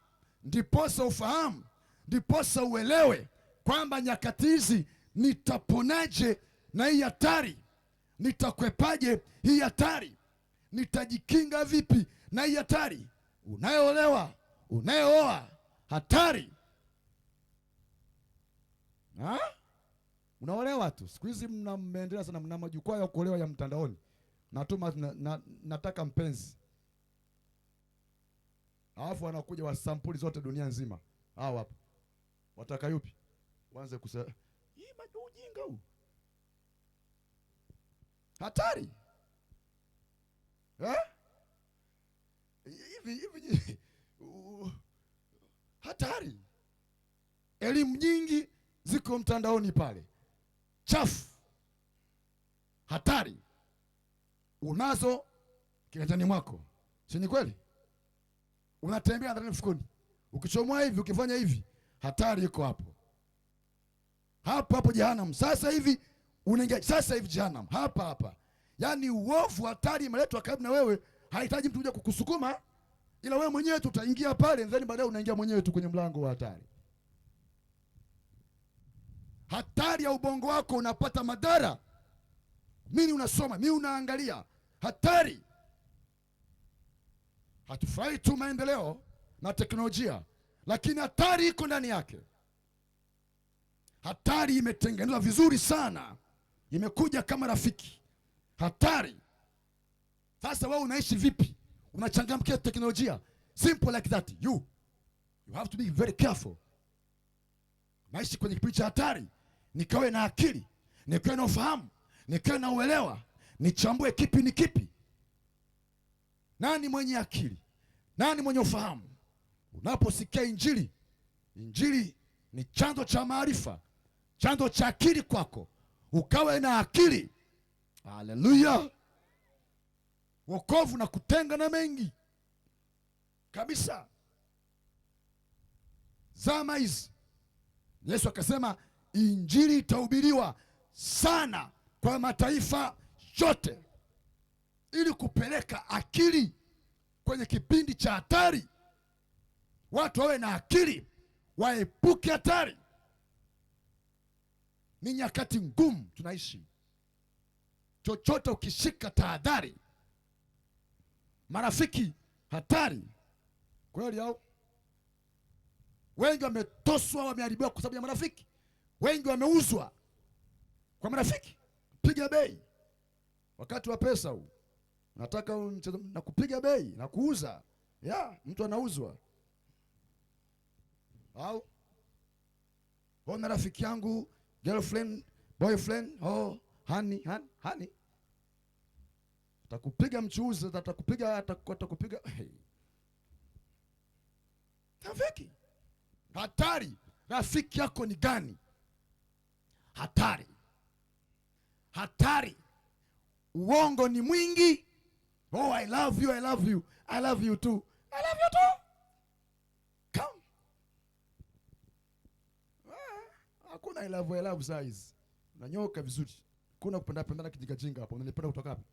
Ndiposa uelewe kwamba nyakati hizi nitaponaje na hii hatari, nitakwepaje hii hatari, nitajikinga vipi na hii hatari. Unayeolewa, unayeoa, hatari. Unaolewa tu. Siku hizi mmeendelea sana, mna majukwaa ya kuolewa ya mtandaoni. Natuma nataka mpenzi, alafu wanakuja wa sampuli zote dunia nzima. Hao hapo, wataka yupi? Waanze kusema hii ujinga huu. Hatari hivi hatari. Elimu nyingi ziko mtandaoni pale, chafu, hatari. Unazo kiganjani mwako, si ni kweli? Unatembea ndani mfukoni, ukichomoa hivi, ukifanya hivi, hatari iko hapo hapo jehanamu. Sasa hivi unaingia, sasa hivi jehanamu hapa. Yaani uovu, hatari imeletwa karibu na wewe, hahitaji mtu kuja kukusukuma, ila wewe mwenyewe tu utaingia pale, ndani baadaye unaingia mwenyewe tu kwenye mlango wa hatari. Hatari ya ubongo wako, unapata madhara. Mimi unasoma, mimi unaangalia, hatari. Hatufurahi tu maendeleo na teknolojia, lakini hatari iko ndani yake. Hatari imetengenezwa vizuri sana, imekuja kama rafiki. Hatari. Sasa wewe unaishi vipi? Unachangamkia teknolojia? Simple like that. You have to be very careful. Naishi kwenye kipindi cha hatari, nikawe na akili, nikawe na ufahamu, nikawe na uelewa, nichambue kipi ni kipi. Nani mwenye akili? Nani mwenye ufahamu? Unaposikia Injili, Injili ni chanzo cha maarifa, chanzo cha akili kwako. Ukawe na akili. Haleluya. Wokovu na kutenga na mengi kabisa. Zama hizi Yesu akasema Injili itahubiriwa sana kwa mataifa yote, ili kupeleka akili kwenye kipindi cha hatari. Watu wawe na akili, waepuke hatari. Ni nyakati ngumu tunaishi. Chochote ukishika tahadhari. Marafiki hatari. Kweli au? Wengi wametoswa, wameharibiwa kwa sababu ya marafiki. Wengi wameuzwa kwa marafiki. Piga bei wakati wa pesa huu, nataka na kupiga bei na kuuza. Mtu anauzwa. Au ona rafiki yangu, girlfriend, boyfriend, honey, atakupiga mchuuzi, atakupiga. Rafiki hatari. Rafiki yako ni gani? Hatari. Uongo ni mwingi. I love you, I love you, I love you too, I love you too. Come. Hakuna I love size. Unanyoka vizuri. Kuna kupenda kijinga hapo. Unanipenda kutoka wapi?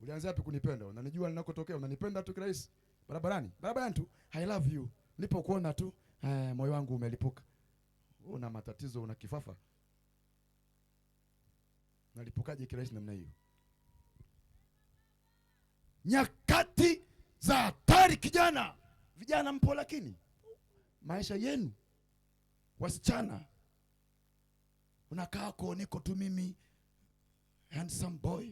Ulianza wapi kunipenda? Unanijua ninakotokea, unanipenda tu kirahisi. Barabarani tu. I love you. Nilipokuona tu moyo wangu umelipuka. una matatizo, una kifafa, nalipukaje kirahisi namna hiyo? Nyakati za hatari kijana. Vijana mpo, lakini maisha yenu, wasichana unakaa kwa niko tu mimi handsome boy.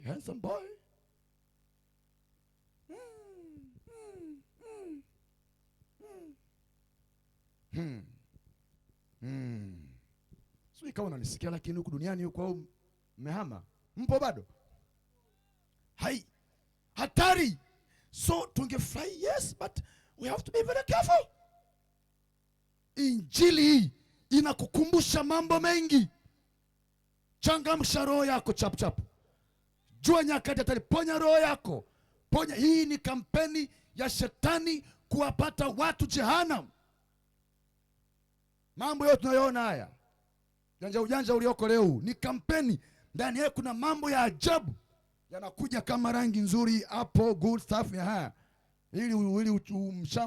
Sio kama unanisikia, lakini huku duniani huko au mmehama, mpo bado? Hai hatari. So tungefurahi, yes, but we have to be very careful. Injili hii inakukumbusha mambo mengi. Changamsha roho yako chap chap. Jua nyakati hatari, ponya roho yako. Ponya. Hii ni kampeni ya shetani kuwapata watu jehanamu. Mambo yote tunayoona haya, ujanja ulioko leo, ni kampeni. Ndani yake kuna mambo ya ajabu yanakuja kama rangi nzuri hapo, good stuff ya haya, ili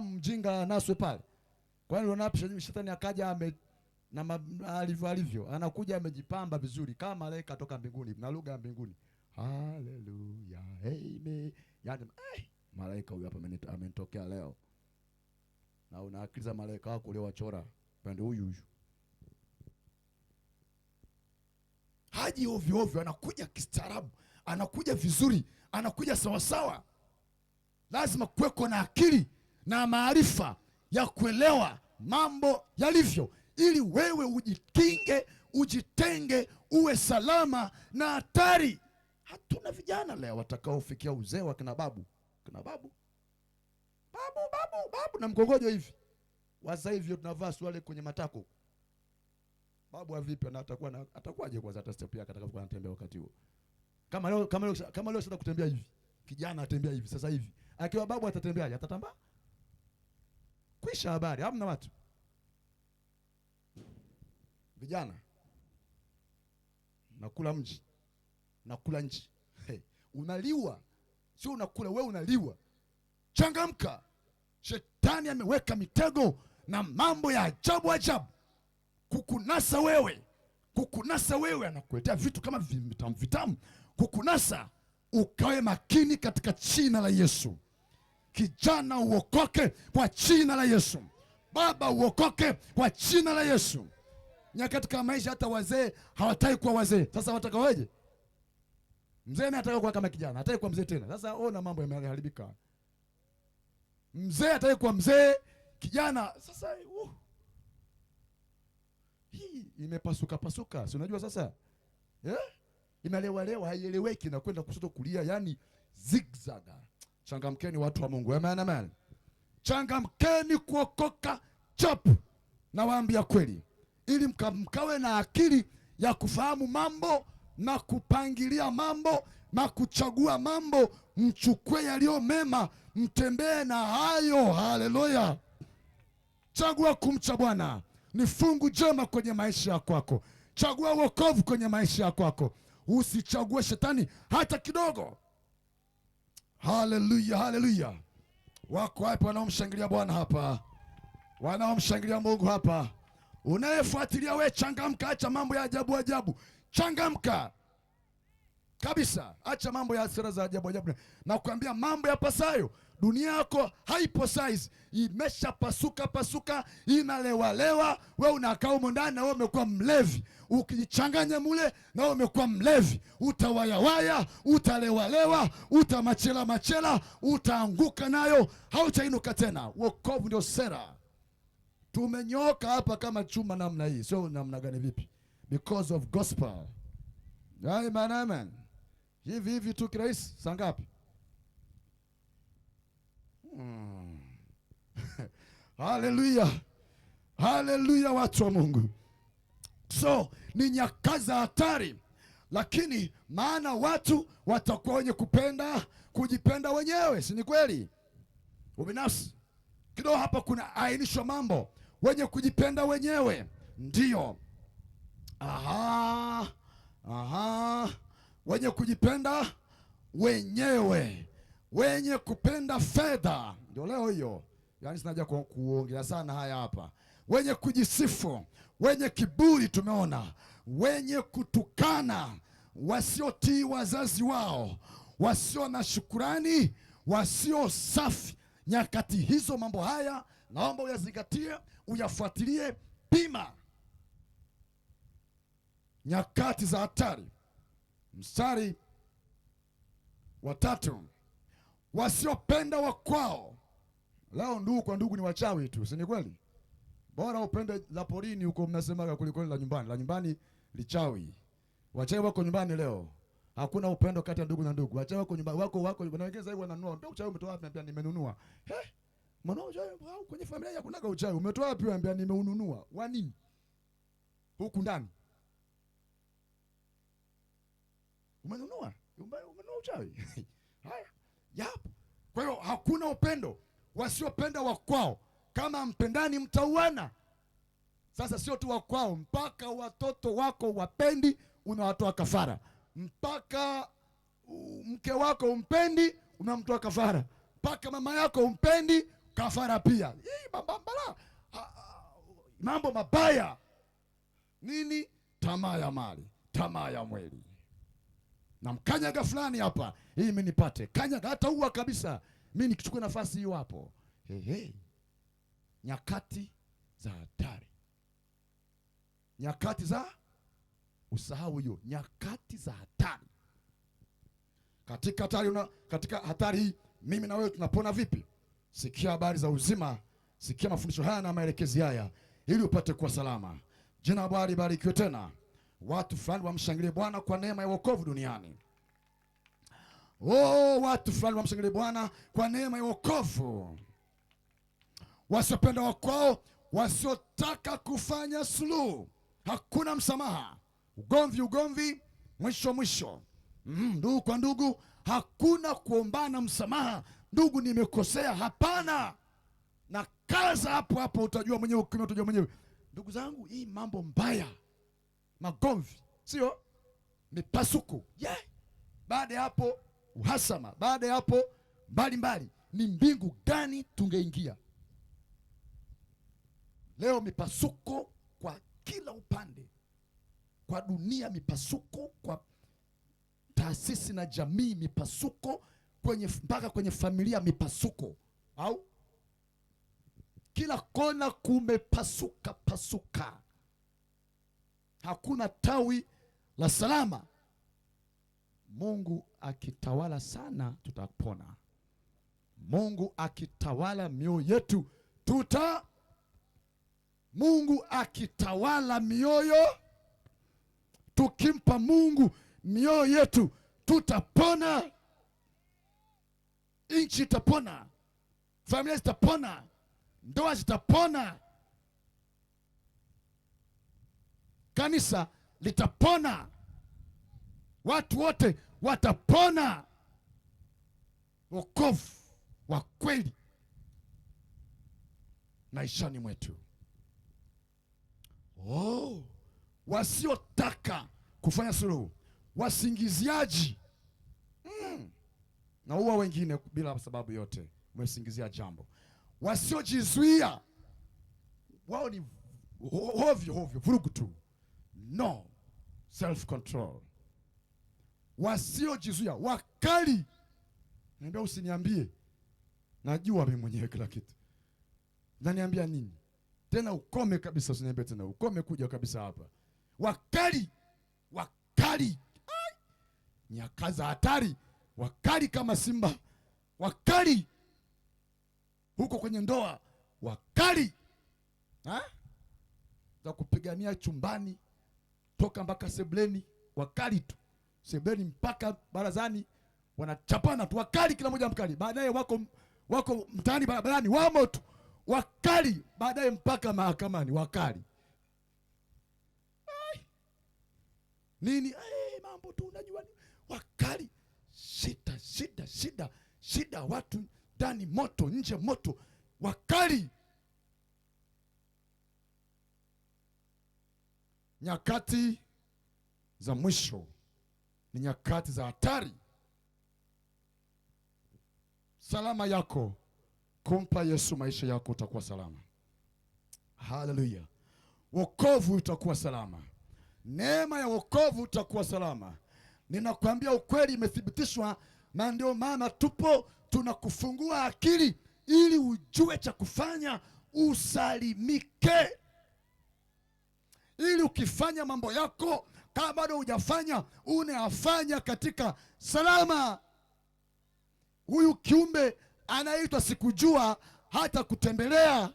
mjinga naswe pale. Kwani unaona shetani akaja na alivyo anakuja amejipamba vizuri kama malaika toka mbinguni na lugha ya mbinguni. Haleluya, amen. Yaani malaika huyu hapa amenitokea leo. Na unaakiliza malaika wako leo wachora pande huyu. Haji ovyo ovyo, anakuja kistaarabu, anakuja vizuri, anakuja sawa sawa. Lazima kuweko na akili na maarifa ya kuelewa mambo yalivyo, ili wewe ujikinge, ujitenge, uwe salama na hatari. Hatuna vijana leo watakaofikia uzee wa kina babu na mkongojo hivi. Wasa hivyo tunavaa swali kwenye matako. Babu wa vipi, na atakuwaje kwanza, hata step yake atakapokuwa anatembea wakati huo. Kama leo sasa kutembea hivi, kijana atembea hivi sasa hivi, akiwa babu atatembeaje? Atatamba? Kwisha habari, hamna watu. Vijana nakula mji, nakula nchi. Unaliwa, sio unakula wewe, unaliwa. Changamka. Shetani ameweka mitego na mambo ya ajabu kukunasa wewe, anakuletea vitu kama vitamu kukunasa. Ukawe makini katika jina la Yesu. Kijana uokoke kwa jina la Yesu. Baba uokoke kwa jina la Yesu. Nyakati kama maisha, hata wazee hawataki kuwa wazee. Sasa wataka waje? Mzee anataka kuwa kama kijana, hataki kuwa mzee tena. Sasa ona mambo yameharibika. Mzee hataki kuwa mzee, kijana sasa hii imepasuka. Si unajua sasa? Inalewa haieleweki na kwenda kushoto kulia, yani zigzag. Changamkeni watu wa Mungu. Amen. Changamkeni kuokoka chap. Nawaambia kweli, ili mkawe na akili ya kufahamu mambo na kupangilia mambo na kuchagua mambo. Mchukue yaliyo mema, mtembee na hayo. Haleluya. Chagua kumcha Bwana, ni fungu jema kwenye maisha yako. Chagua wokovu kwenye maisha yako. Usichague shetani hata kidogo. Haleluya. Wako hapa wanaomshangilia Bwana hapa, wanaomshangilia Mungu hapa. Unayefuatilia we, changamka, acha mambo ya ajabu. Changamka kabisa, acha mambo ya hasira za ajabu. Na kuambia mambo ya pasayo. Dunia yako haipo size, imeshapasuka, inalewa. Wewe unakaa huko ndani na wewe umekuwa mlevi. Ukijichanganya mule na wewe umekuwa mlevi, utawayawaya, utalewalewa, utamachela, utaanguka nayo, hautainuka tena. Wokovu ndio sera. Tumenyoka hapa kama chuma namna hii. Sio namna gani vipi? Because of gospel. Amen. Hivi tu kirahisi. Saa ngapi? Haleluya watu wa Mungu. So ni nyakati za hatari, lakini maana watu watakuwa wenye kujipenda wenyewe, si ni kweli? Ubinafsi kidogo hapa kuna ainisho mambo. Wenye kujipenda wenyewe, ndio. Wenye kujipenda wenyewe, wenye kupenda fedha, ndio leo hiyo. Yaani sinaja kuongea sana haya hapa. Wenye kujisifu, wenye kiburi tumeona, wenye kutukana, wasiotii wazazi wao, wasio na shukurani, wasio safi. Nyakati hizo mambo haya naomba uyazingatie, uyafuatilie, pima. Nyakati za hatari. Mstari wa 3, wasiopenda wakwao. Leo ndugu kwa ndugu ni wachawi tu, si ni kweli? Bora upende la porini huko mnasemaga kuliko la nyumbani. La nyumbani lichawi. Wachawi wako nyumbani leo. Hakuna upendo kati ya ndugu na ndugu. Wachawi wako nyumbani, wako wanaongeza hivi wananunua. Mbona uchawi umetoa wapi? Anambia nimenunua. Mbona uchawi au kwenye familia yako kunaka uchawi? Umetoa wapi? Anambia nimeununua. Wa nini? Huku ndani. Umenunua? Umenunua uchawi. Haya. Yapo. Kwa hiyo hakuna upendo. Wasiopenda wakwao. Kama mpendani mtauana. Sasa sio tu wakwao, mpaka watoto wako wapendi, unawatoa kafara. Mpaka mke wako umpendi, unamtoa kafara. Mpaka mama yako umpendi, kafara pia. Hii mambo mabaya. Nini? Tamaa ya mali, tamaa ya mwili. Na mkanyaga fulani hapa, hii mimi nipate. Kanyaga hata uwa kabisa. Mimi nikichukua nafasi hiyo hapo. Nyakati za hatari. Nyakati za usahau hiyo. Nyakati za hatari. Katika hatari hii mimi na wewe tunapona vipi? Sikia habari za uzima, sikia mafundisho haya na maelekezi haya ili upate kuwa salama. Jina la Bwana libarikiwe tena. Watu fulani wamshangilie Bwana kwa neema ya wokovu duniani. Watu fulani wamshangilie Bwana kwa neema ya wokovu. Wasiopenda wakwao, wasiotaka kufanya suluhu. Hakuna msamaha. Ugomvi, mwisho. Ndugu kwa ndugu, hakuna kuombana msamaha. Ndugu, nimekosea. Hapana. Na kaza hapo, utajua mwenyewe, utajua mwenyewe. Ndugu zangu, hii mambo mbaya. Magomvi, sio? Mipasuko. Baada ya hapo uhasama. Baada ya hapo mbali. Ni mbingu gani tungeingia? Leo mipasuko kwa kila upande. Kwa dunia mipasuko, kwa taasisi na jamii mipasuko, mpaka kwenye familia mipasuko. Au kila kona kumepasuka. Hakuna tawi la salama. Mungu akitawala sana tutapona. Mungu akitawala mioyo yetu Mungu akitawala mioyo, tukimpa Mungu mioyo yetu tutapona. Nchi itapona, familia zitapona, ndoa zitapona, kanisa litapona, watu wote watapona. Wokovu wa kweli maishani mwetu. Wasiotaka kufanya suluhu, wasingiziaji, na uwa wengine bila sababu yote, umesingizia jambo. Wasiojizuia, wao ni hovyo, vurugu tu. No self control. Wasiojizuia, wakali. Niambia usiniambie, najua mimi mwenyewe kila kitu. Unaniambia nini? Tena ukome kabisa, usiniambie tena. Ukome kuja kabisa hapa. Wakali. Nyakaza hatari. Wakali kama simba. Wakali. Huko kwenye ndoa. Wakali. Za kupigania chumbani, toka mpaka sebuleni. Wakali tu. Sebuleni mpaka barazani. Wanachapana tu. Wakali, kila mmoja mkali. Baadaye wako mtaani barabarani wamo tu. Wakali, baadaye mpaka mahakamani. Wakali. Nini? Mambo tu unajua. Wakali. Shida. Watu ndani moto, nje moto. Wakali. Nyakati za mwisho ni nyakati za hatari. Salama yako kumpa Yesu maisha yako, utakuwa salama. Haleluya. wokovu utakuwa salama. Neema ya wokovu utakuwa salama. Ninakwambia ukweli, imethibitishwa, na ndio maana tupo tunakufungua akili ili ujue cha kufanya, usalimike, ili ukifanya mambo yako, kama bado hujafanya, unayafanya katika salama. Huyu kiumbe anaitwa sikujua hata kutembelea.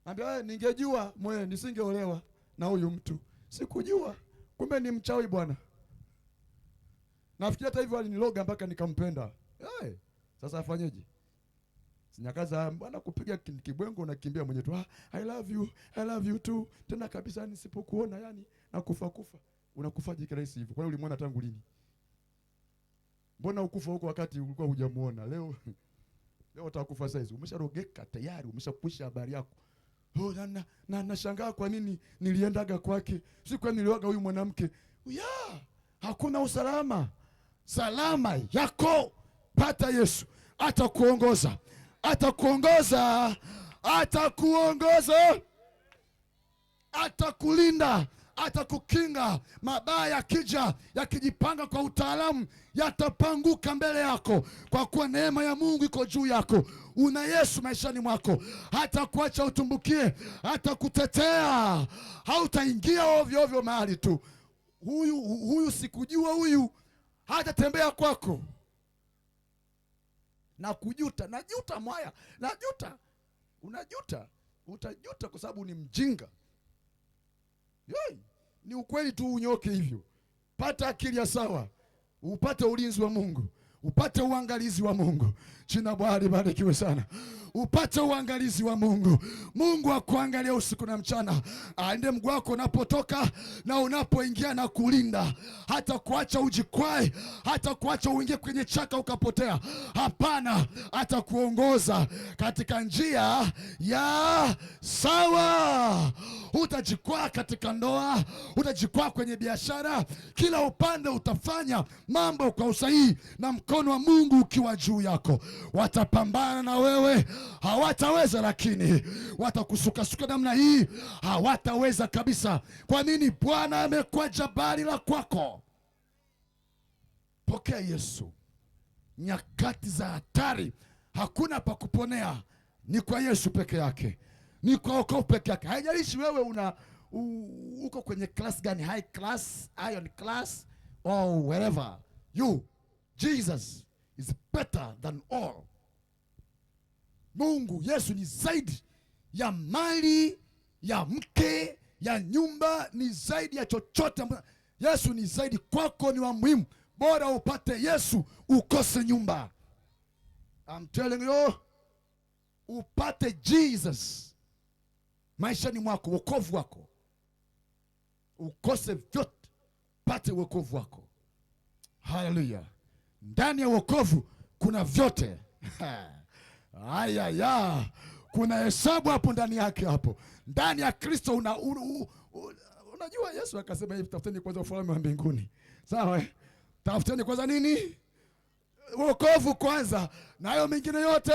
Ambia ningejua mwe nisingeolewa na huyu mtu. Sikujua, kumbe ni mchawi bwana. Nafikiri hata hivyo aliniloga mpaka nikampenda. Sasa afanyeje? Sinyakaza bwana kupiga kibwengo, unakimbia mwenyewe tu. I love you too. Tena kabisa nisipokuona yani nakufa. Unakufaje kirahisi hivyo? Kwa hiyo ulimwona tangu lini? Mbona ukufa huko wakati ulikuwa hujamuona? Leo utakufa sasa. Umesharogeka tayari, umeshakwisha habari yako. Nashangaa kwa nini niliendaga kwake. Siku nilioga huyu mwanamke. Hakuna usalama. Salama yako pata Yesu. Atakuongoza. Atakulinda, atakukinga. Mabaya yakija, yakijipanga kwa utaalamu, yatapanguka mbele yako, kwa kuwa neema ya Mungu iko juu yako. Una Yesu maishani mwako. Hatakuacha utumbukie, hatakutetea. Hautaingia ovyo ovyo mahali tu. Huyu sikujua, huyu hatatembea kwako. Na kujuta, najuta mwaya, najuta. Unajuta, utajuta kwa sababu ni mjinga. Ni ukweli tu, unyoke hivyo. Pata akili ya sawa, upate ulinzi wa Mungu, upate uangalizi wa Mungu. Jina Bwana libarikiwe sana. Upate uangalizi wa Mungu. Mungu akuangalia usiku na mchana. Aende mguu wako unapotoka na unapoingia, na kulinda. Hata kuacha ujikwae, hata kuacha uingie kwenye chaka ukapotea. Hapana, atakuongoza katika njia ya sawa. Utajikwaa katika ndoa, utajikwaa kwenye biashara, kila upande utafanya mambo kwa usahihi, na mkono wa Mungu ukiwa juu yako. Watapambana na wewe, hawataweza, lakini watakusukasuka namna hii, hawataweza kabisa. Kwa nini? Bwana amekuwa jabali la kwako. Pokea Yesu. Nyakati za hatari hakuna pa kuponea, ni kwa Yesu peke yake, ni kwa wokovu peke yake. Haijalishi wewe uko kwenye class gani, high class, iron class, or wherever. Jesus is better than all. Mungu Yesu ni zaidi ya mali, ya mke, ya nyumba, ni zaidi ya chochote. Yesu ni zaidi kwako, ni wa muhimu. Bora upate Yesu, ukose nyumba. I'm telling you, upate Jesus maishani mwako, wokovu wako. Ukose vyote, pate wokovu wako. Hallelujah. Ndani ya wokovu kuna vyote. Kuna hesabu hapo ndani yake hapo. Ndani ya Kristo unajua Yesu akasema hivi, tafuteni kwanza ufalme wa mbinguni. Sawa? Tafuteni kwanza nini? Wokovu kwanza, na hayo mengine yote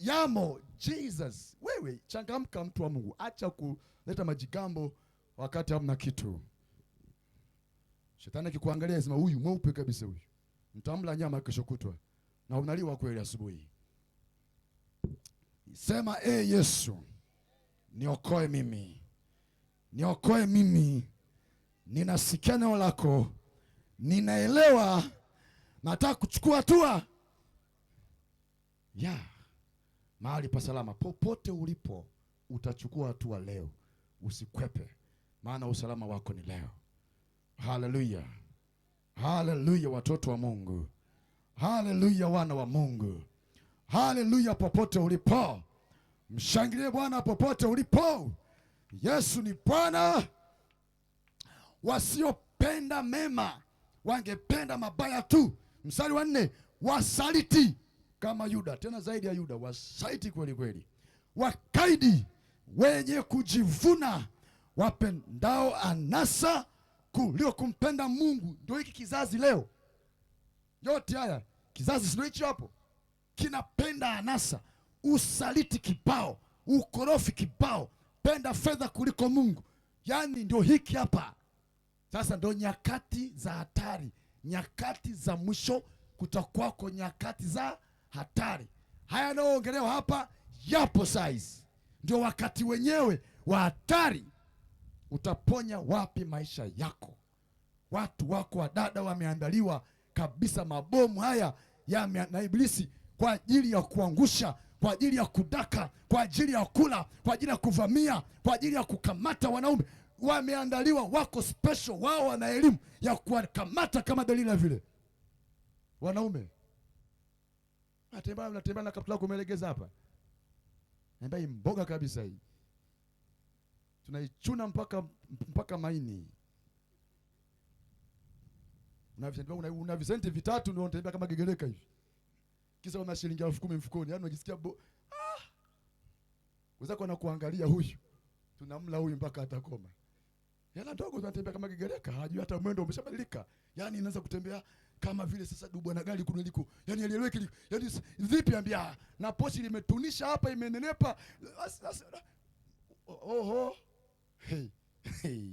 yamo. Jesus, wewe changamka, mtu wa Mungu. Acha kuleta majigambo wakati hamna kitu. Shetani akikuangalia sema huyu mweupe kabisa, huyu mtamla nyama kesho kutwa, na unaliwa kweli asubuhi. Sema Yesu, niokoe mimi. Niokoe mimi. Ninasikia neno lako, ninaelewa, nataka kuchukua hatua. Mahali pa salama, popote ulipo utachukua hatua leo. Usikwepe, maana usalama wako ni leo. Haleluya. Haleluya, watoto wa Mungu. Haleluya, wana wa Mungu. Haleluya, popote ulipo mshangilie Bwana popote ulipo. Yesu ni Bwana. Wasiopenda mema wangependa mabaya tu. Mstari wa 4, wasaliti kama Yuda, tena zaidi ya Yuda, wasaliti kweli kweli. Wakaidi, wenye kujivuna, wapendao anasa kuliko kumpenda Mungu. Ndio hiki kizazi leo. Yote haya kizazi sio hicho hapo, kinapenda anasa, usaliti kibao, ukorofi kibao, wanapenda fedha kuliko Mungu. Yaani ndio hiki hapa. Sasa ndio nyakati za hatari, nyakati za mwisho. Kutakuwako nyakati za hatari. Haya yanayoongelewa hapa yapo size. Ndio wakati wenyewe wa hatari. Utaponya wapi maisha yako? Watu wako wadada wameandaliwa kabisa mabomu haya ya na Ibilisi kwa ajili ya kuangusha, kwa ajili ya kudaka, kwa ajili ya kula, kwa ajili ya kuvamia, kwa ajili ya kukamata wanaume. Wameandaliwa, wako special, wao wana elimu ya kuwakamata kama Delila vile. Wanaume natembea na kaptula kumelegeza hapa. Naambia mboga kabisa hii. Tunaichuna mpaka maini. Una visenti vitatu ndio unatembea kama gegeleka hivi. Kisa una shilingi 10,000 mfukoni. Yaani unajisikia wenzako wanakuangalia, huyu tunamla huyu mpaka atakoma. Hela ndogo unatembea kama gegeleka, hajui hata mwendo umeshabadilika. Yaani inaanza kutembea kama vile sasa dubu na gari kunaliko. Yaani alieleweki. Yaani vipi ambia na pochi limetunisha hapa imenenepa. Oho. Hey.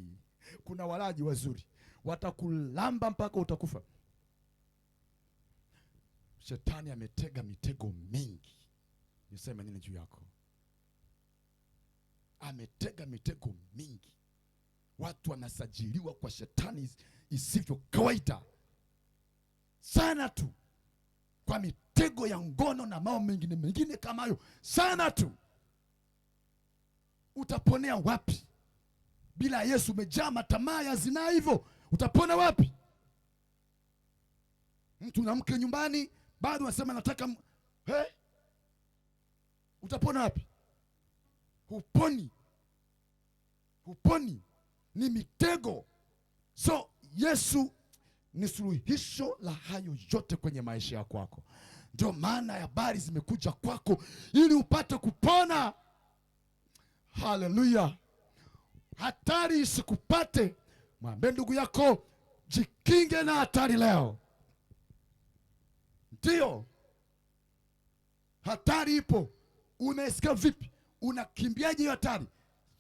Kuna walaji wazuri. Watakulamba mpaka utakufa. Shetani ametega mitego mingi. Niseme nini juu yako? Ametega mitego mingi. Watu wanasajiliwa kwa shetani isivyo kawaida sana tu, kwa mitego ya ngono na mambo mengine kama hayo sana tu. Utaponea wapi? Bila Yesu umejaa matamaa ya zinaa hivyo, utapona wapi? Mtu na mke nyumbani bado anasema nataka utapona wapi? Huponi. Ni mitego. So Yesu ni suluhisho la hayo yote kwenye maisha yako kwako. Ndio maana habari zimekuja kwako ili upate kupona. Haleluya. Hatari isikupate. Mwambie ndugu yako, jikinge na hatari leo. Ndio. Hatari ipo. Unaisikia vipi? Unakimbiaje hiyo hatari?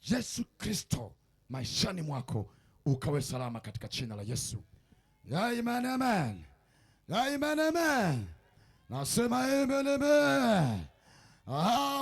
Yesu Kristo maishani mwako ukawe salama katika jina la Yesu. Amen, amen. Amen, amen. Nasema amen, amen.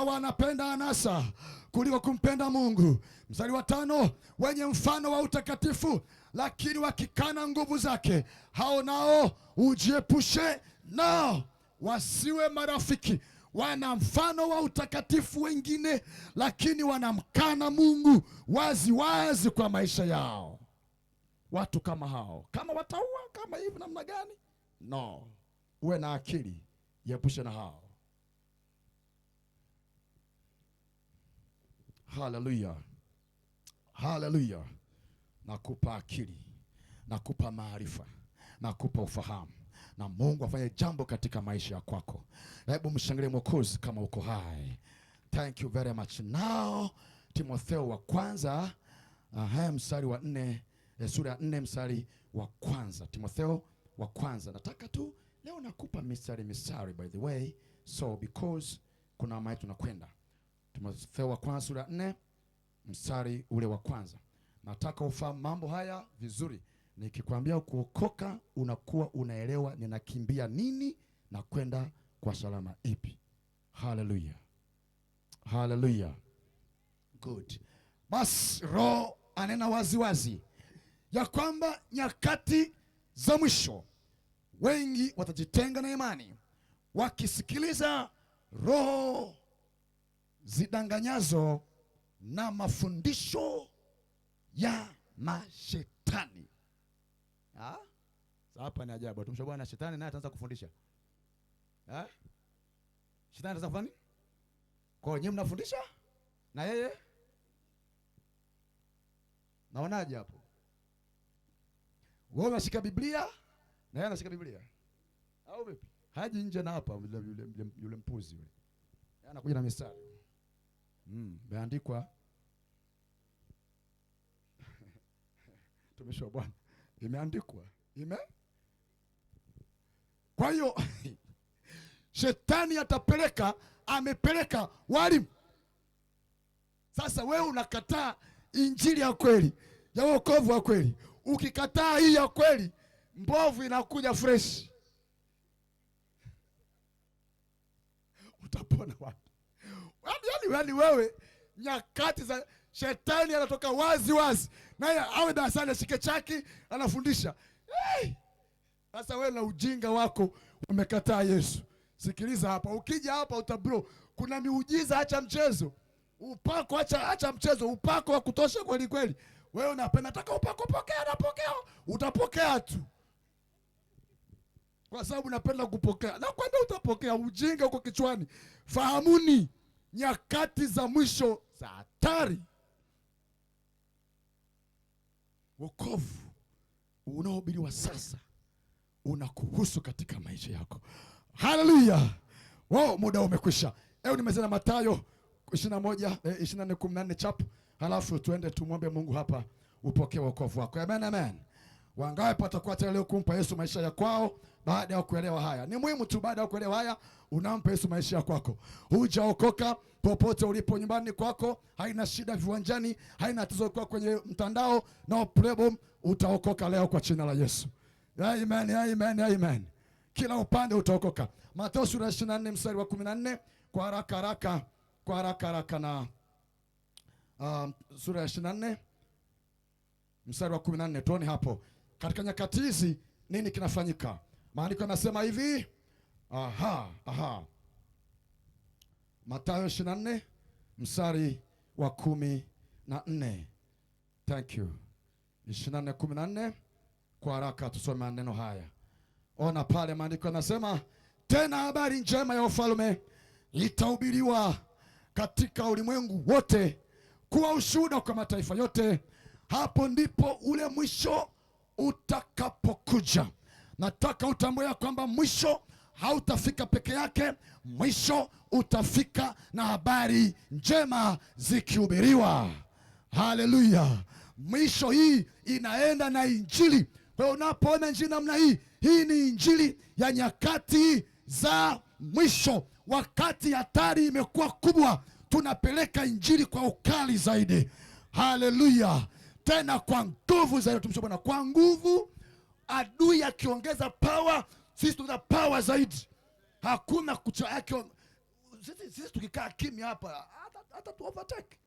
Wanapenda anasa kuliko kumpenda Mungu. Mstari wa 5, wenye mfano wa utakatifu lakini wakikana nguvu zake, hao nao ujiepushe nao. Wasiwe marafiki. Wana mfano wa utakatifu wengine, lakini wanamkana Mungu wazi wazi kwa maisha yao. Watu kama hao, kama wataua kama hivi namna gani? No. Uwe na akili, jiepushe na hao. Haleluya. Haleluya. Nakupa akili, nakupa maarifa, nakupa ufahamu, na Mungu afanye jambo katika maisha kwako. Hebu mshangilie Mwokozi kama uko hai. Thank you very much. Now Timotheo wa kwanza mstari wa 4, sura ya 4 mstari wa kwanza. Timotheo wa kwanza. Nataka tu leo nakupa mistari by the way, so because kuna mahali tunakwenda. Timotheo wa kwanza sura ya 4 mstari ule wa kwanza. Nataka ufahamu mambo haya vizuri. Nikikwambia kuokoka unakuwa unaelewa ninakimbia nini na kwenda kwa salama ipi. Hallelujah. Hallelujah. Good. Basi Roho anena wazi ya kwamba nyakati za mwisho wengi watajitenga na imani, wakisikiliza roho zidanganyazo na mafundisho ya mashetani. Hapa ni ajabu. Tumsha Bwana, shetani naye ataanza kufundisha. Shetani ataanza kufanya nini? Kwa hiyo mnafundisha na yeye. Naonaje hapo? Wewe unashika Biblia na yeye anashika Biblia. Au vipi? Haji nje na hapa yule mpuzi yule. Yeye anakuja na mistari. Imeandikwa. Tumesha Bwana. Imeandikwa. Kwa hiyo shetani amepeleka walimu Sasa wewe unakataa injili ya kweli, ya wokovu wa kweli. Ukikataa hii ya kweli, mbovu inakuja fresh. Utapona wapi? Yaani wewe nyakati za shetani anatoka wazi wazi, naye awe darasani ashike chaki anafundisha. Sasa wewe na ujinga wako umekataa Yesu. Sikiliza hapa, ukija hapa utabro, kuna miujiza, acha mchezo. Upako acha mchezo, upako wa kutosha kweli kweli. Wewe unapenda nataka upako, pokea, napokea, utapokea tu. Kwa sababu napenda kupokea. Na kwenda utapokea, ujinga uko kichwani. Fahamuni nyakati za mwisho za hatari. Wokovu unaohubiriwa sasa unakuhusu katika maisha yako. Haleluya. Wao muda umekwisha. Nimezana Mathayo 24:14 chapu. Halafu tuende tumwombe Mungu hapa upokee wokovu wako. Amen, amen. Wangapi patakuwa tayari leo kumpa Yesu maisha ya kwao baada ya kuelewa haya? Ni muhimu tu baada ya kuelewa haya unampa Yesu maisha ya kwako. Hujaokoka, popote ulipo, nyumbani kwako, haina shida, viwanjani, haina tatizo, kwa kwenye mtandao, no problem, utaokoka leo kwa jina la Yesu. Amen, amen, amen. Kila upande utaokoka. Mathayo sura 24 mstari wa 14 kwa haraka haraka na sura ya 24 mstari wa 14 tuone hapo. Katika nyakati hizi nini kinafanyika? Maandiko yanasema hivi. Mathayo 24 mstari wa 14. Thank you. 24:14 kwa haraka tusome maneno haya. Ona pale maandiko yanasema, tena habari njema ya ufalme itahubiriwa katika ulimwengu wote kuwa ushuhuda kwa mataifa yote, hapo ndipo ule mwisho utakapokuja. Nataka utambue ya kwamba mwisho hautafika peke yake, mwisho utafika na habari njema zikihubiriwa. Haleluya. Mwisho hii inaenda na injili. Kwa hiyo unapoona injili namna hii, hii ni injili ya nyakati za mwisho. Wakati hatari imekuwa kubwa, tunapeleka injili kwa ukali zaidi. Haleluya. Tena kwa nguvu zaidi, tumsha Bwana, kwa nguvu. Adui akiongeza power, sisi tuna power zaidi. Hakuna kucha yake. Sisi tukikaa kimya hapa hata tu overtake.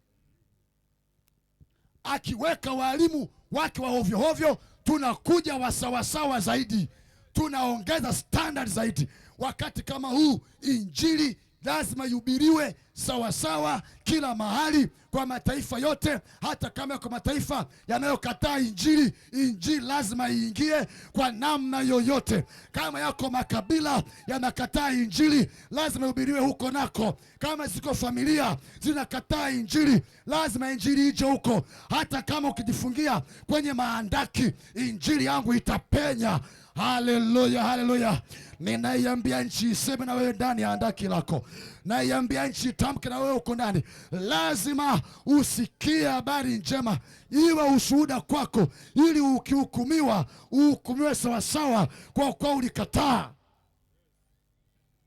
Akiweka walimu wake wa ovyo ovyo, tunakuja wasawasawa zaidi. Tunaongeza standard zaidi. Wakati kama huu, injili lazima ihubiriwe sawasawa kila mahali kwa mataifa yote. Hata kama kwa mataifa yanayokataa injili, injili lazima iingie kwa namna yoyote. Kama yako makabila yanakataa injili, lazima ihubiriwe huko nako. Kama ziko familia zinakataa injili, lazima injili ije huko. Hata kama ukijifungia kwenye maandaki, injili yangu itapenya. Haleluya, haleluya. Ninaiambia nchi iseme na wewe ndani ya andaki lako. Naiambia nchi tamke na wewe uko ndani. Lazima usikie habari njema, iwe ushuhuda kwako, ili ukihukumiwa, uhukumiwe sawasawa kwa kuwa ulikataa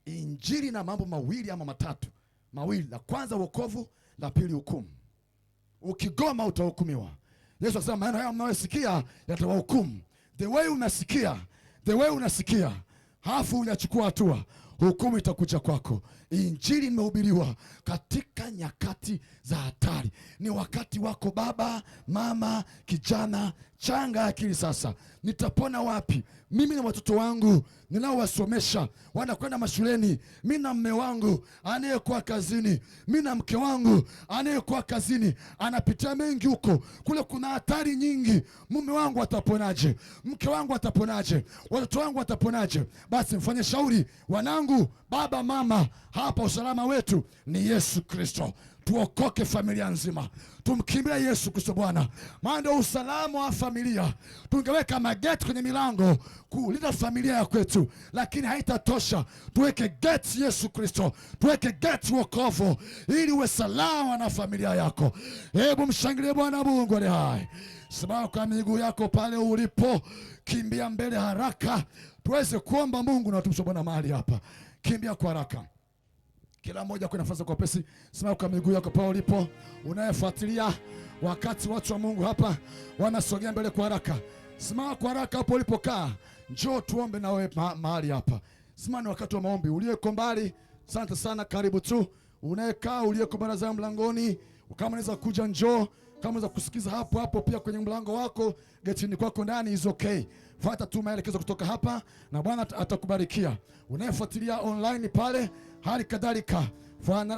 injili. Na mambo mawili ama matatu. Mawili. La kwanza wokovu, la pili hukumu. Ukigoma utahukumiwa. Yesu anasema maneno haya mnayosikia yatawahukumu. The way unasikia, hafu unachukua hatua, hukumu itakuja kwako. Injili imehubiriwa katika nyakati za hatari. Ni wakati wako baba, mama, kijana, changa akili sasa. Nitapona wapi? Mimi na watoto wangu ninaowasomesha wanakwenda mashuleni, mimi na mume wangu anayekuwa kazini, mimi na mke wangu anayekuwa kazini, anapitia mengi huko. Kule kuna hatari nyingi. Mume wangu ataponaje? Mke wangu ataponaje? Watoto wangu ataponaje? Basi mfanye shauri, wanangu, baba, mama, hapa usalama wetu ni Yesu Kristo. Tuokoke familia nzima, tumkimbia Yesu Kristo Bwana, maana ndio usalama wa familia. Tungeweka mageti kwenye milango kulinda familia ya kwetu, lakini haitatosha. Tuweke geti Yesu Kristo, tuweke geti wokovu, ili uwe salama na familia yako. Hebu mshangilie Bwana Mungu aliye hai. Simama kwa miguu yako pale ulipo, kimbia mbele haraka tuweze kuomba Mungu na tumsha Bwana mahali hapa. Kimbia kwa haraka. Kila mmoja kwa nafasi kwa pesi, simama kwa miguu yako pale ulipo. Unayefuatilia wakati watu wa Mungu hapa wanasogea mbele kwa haraka. Simama kwa haraka hapo ulipokaa. Njoo tuombe na wewe mahali hapa. Simama, ni wakati wa maombi. Uliyeko mbali, asante sana, karibu tu. Unayekaa uliyeko baraza mlangoni, kama unaweza kuja njoo. Kama unaweza kusikiza hapo hapo pia kwenye mlango wako, getini kwako ndani, is okay. Fuata tu maelekezo kutoka hapa na Bwana atakubarikia. Unayefuatilia online pale, hali kadhalika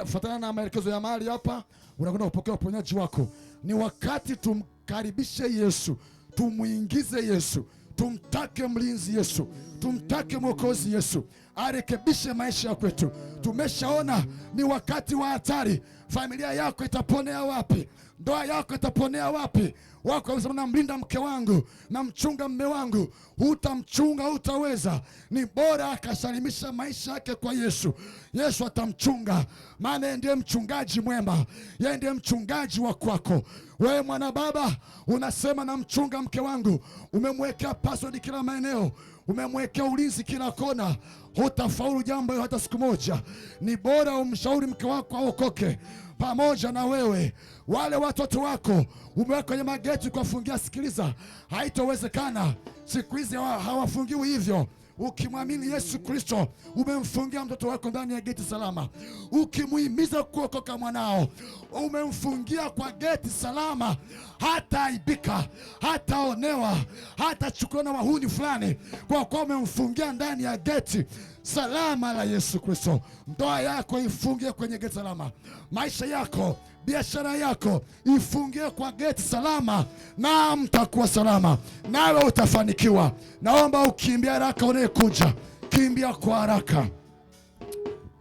fuatana na maelekezo ya mahali hapa, unakwenda kupokea uponyaji wako. Ni wakati tumkaribishe Yesu, tumuingize Yesu, tumtake mlinzi Yesu, tumtake mwokozi Yesu arekebishe maisha ya kwetu. Tumeshaona ni wakati wa hatari. Familia yako itaponea wapi? Ndoa yako itaponea wapi? Wako wanasema namlinda mke wangu, namchunga mume wangu. Hutamchunga, hutaweza. Ni bora akasalimisha maisha yake kwa Yesu. Yesu atamchunga, maana yeye ndiye mchungaji mwema. Yeye ndiye mchungaji wa kwako. Wewe mwana baba unasema namchunga mke wangu, umemwekea password kila maeneo, umemwekea ulinzi kila kona, hutafaulu jambo hata siku moja. Ni bora umshauri mke wako aokoke pamoja na wewe. Wale watoto wako umeweka kwenye mageti kuwafungia, sikiliza, haitowezekana. Siku hizi hawafungiwi hivyo. Ukimwamini Yesu Kristo, umemfungia mtoto wako ndani ya geti salama. Ukimuhimiza kuokoka mwanao, umemfungia kwa geti salama. Hata aibika, hata onewa, hata chukua na wahuni fulani, kwa kuwa umemfungia ndani ya geti salama la Yesu Kristo. Ndoa yako ifungie kwenye geti salama. Maisha yako, biashara yako ifungie kwa geti salama, na mtakuwa salama, nawe utafanikiwa. Naomba ukimbia haraka, unayekuja kimbia kwa haraka.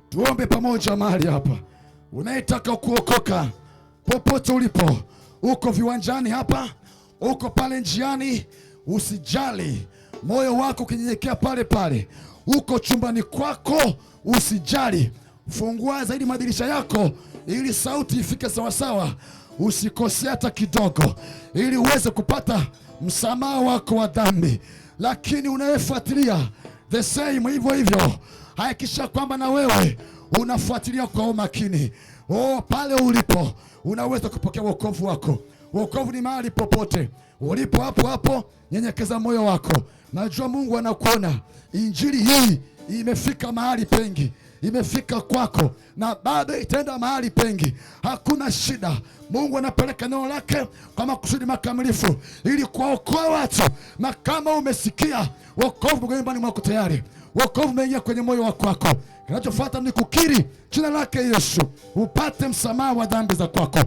Tuombe pamoja mahali hapa. Unayetaka kuokoka popote ulipo, uko viwanjani hapa, uko pale njiani, usijali, moyo wako kinyenyekea pale pale. Uko chumbani kwako, usijali, fungua zaidi madirisha yako ili sauti ifike sawasawa, usikose hata kidogo, ili uweze kupata msamaha wako wa dhambi. Lakini unayefuatilia the same hivyo hivyo, hakikisha kwamba na wewe unafuatilia kwa umakini. Pale ulipo unaweza kupokea wokovu wako. Wokovu ni mahali popote ulipo, hapo hapo nyenyekeza moyo wako. Najua Mungu anakuona. Injili hii imefika mahali pengi, imefika kwako na bado itaenda mahali pengi. Hakuna shida. Mungu anapeleka neno lake kwa makusudi makamilifu ili kuokoa watu. Na kama umesikia wokovu kwa nyumbani mwako tayari, wokovu umeingia kwenye moyo wako, kinachofuata ni kukiri jina lake Yesu, upate msamaha wa dhambi za kwako,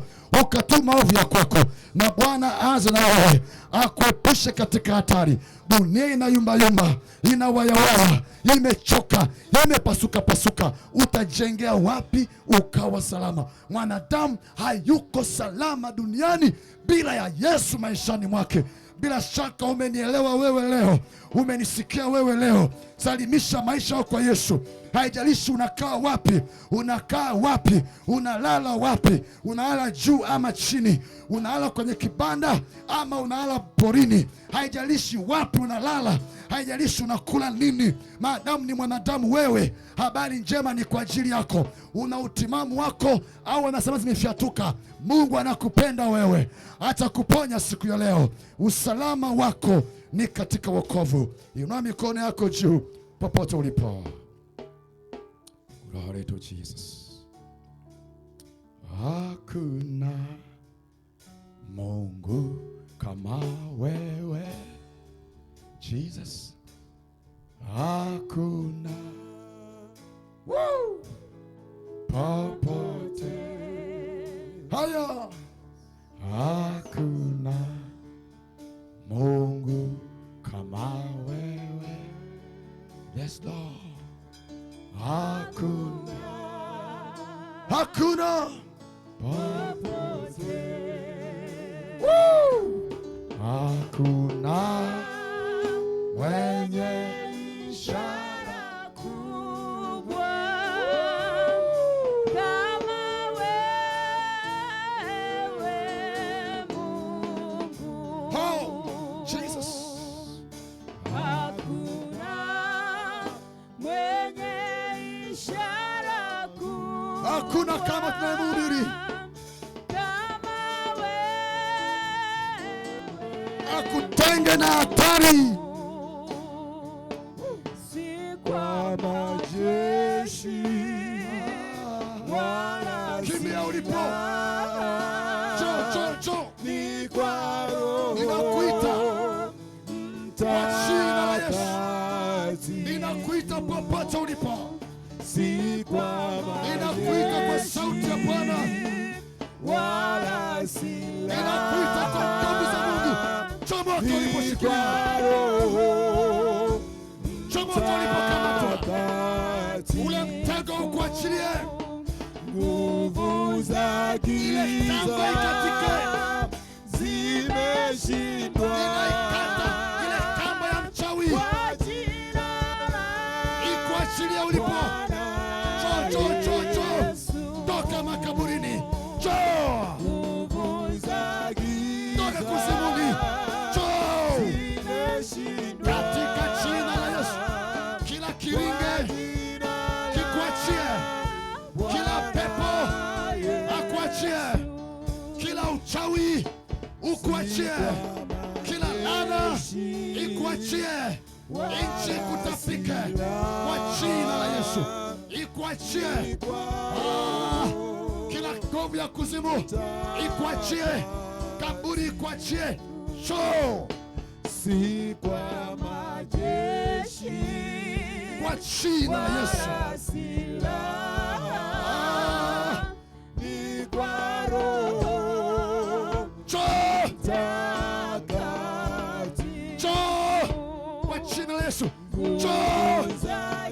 ukatuma maovu ya kwako, na Bwana aanze na wewe, akuepushe katika hatari. Dunia ina yumba, ina wayawaya, imechoka, imepasuka pasuka. Utajengea wapi ukawa salama? Mwanadamu hayuko salama duniani bila ya Yesu maishani mwake. Bila shaka umenielewa wewe leo, umenisikia wewe leo. Salimisha maisha kwa Yesu. Haijalishi unakaa wapi, unalala wapi, unalala juu ama chini, unalala kwenye kibanda ama unalala porini. Haijalishi wapi unalala, haijalishi unakula nini, maadamu ni mwanadamu wewe, habari njema ni kwa ajili yako. Una utimamu wako au anasema zimefyatuka, Mungu anakupenda wewe, atakuponya siku ya leo. Usalama wako ni katika wokovu. Inua mikono yako juu popote ulipo. Glory to Jesus. Hakuna Mungu kama wewe Jesus. Hakuna popote. Haya. Hakuna Mungu kama wewe. Yes Lord. Hakuna popote. Hakuna mwenye ishara kubwa kama wewe Mungu. Oh, Jesus. Hakuna mwenye ishara kubwa Hakuna kama tunayemhubiri. Akutenge na hatari. Kwa majeshi wala Kimbia ulipo. Cho. Ninakuita kwa jina la Yesu. Ninakuita popote ulipo. Ninakuita kwa sauti ya Bwana. Ninakuita kwa nguvu za Mungu. Chomoto uliposhikilia. Chomoto ulipokamatwa. Ule mtego ukuachilie. Nguvu za giza zimeshindwa. Ninaikata ile kamba ya mchawi. Ikuachilie ulipo. Cho. Toka makaburini. Toka kuzimuni. Katika jina la Yesu. Kila kiringe kikuachie. Kila pepo akuachie. Kila uchawi ukuachie. Kila laana ikuachie. Nchi kutafike kwa jina la Yesu. Ikuachie. Kila nguvu ya kuzimu ikuachie. Kaburi ikuachie. Si kwa majeshi Kwa jina la Yesu. Ni kwa Roho Mtakatifu. Kwa jina la Yesu.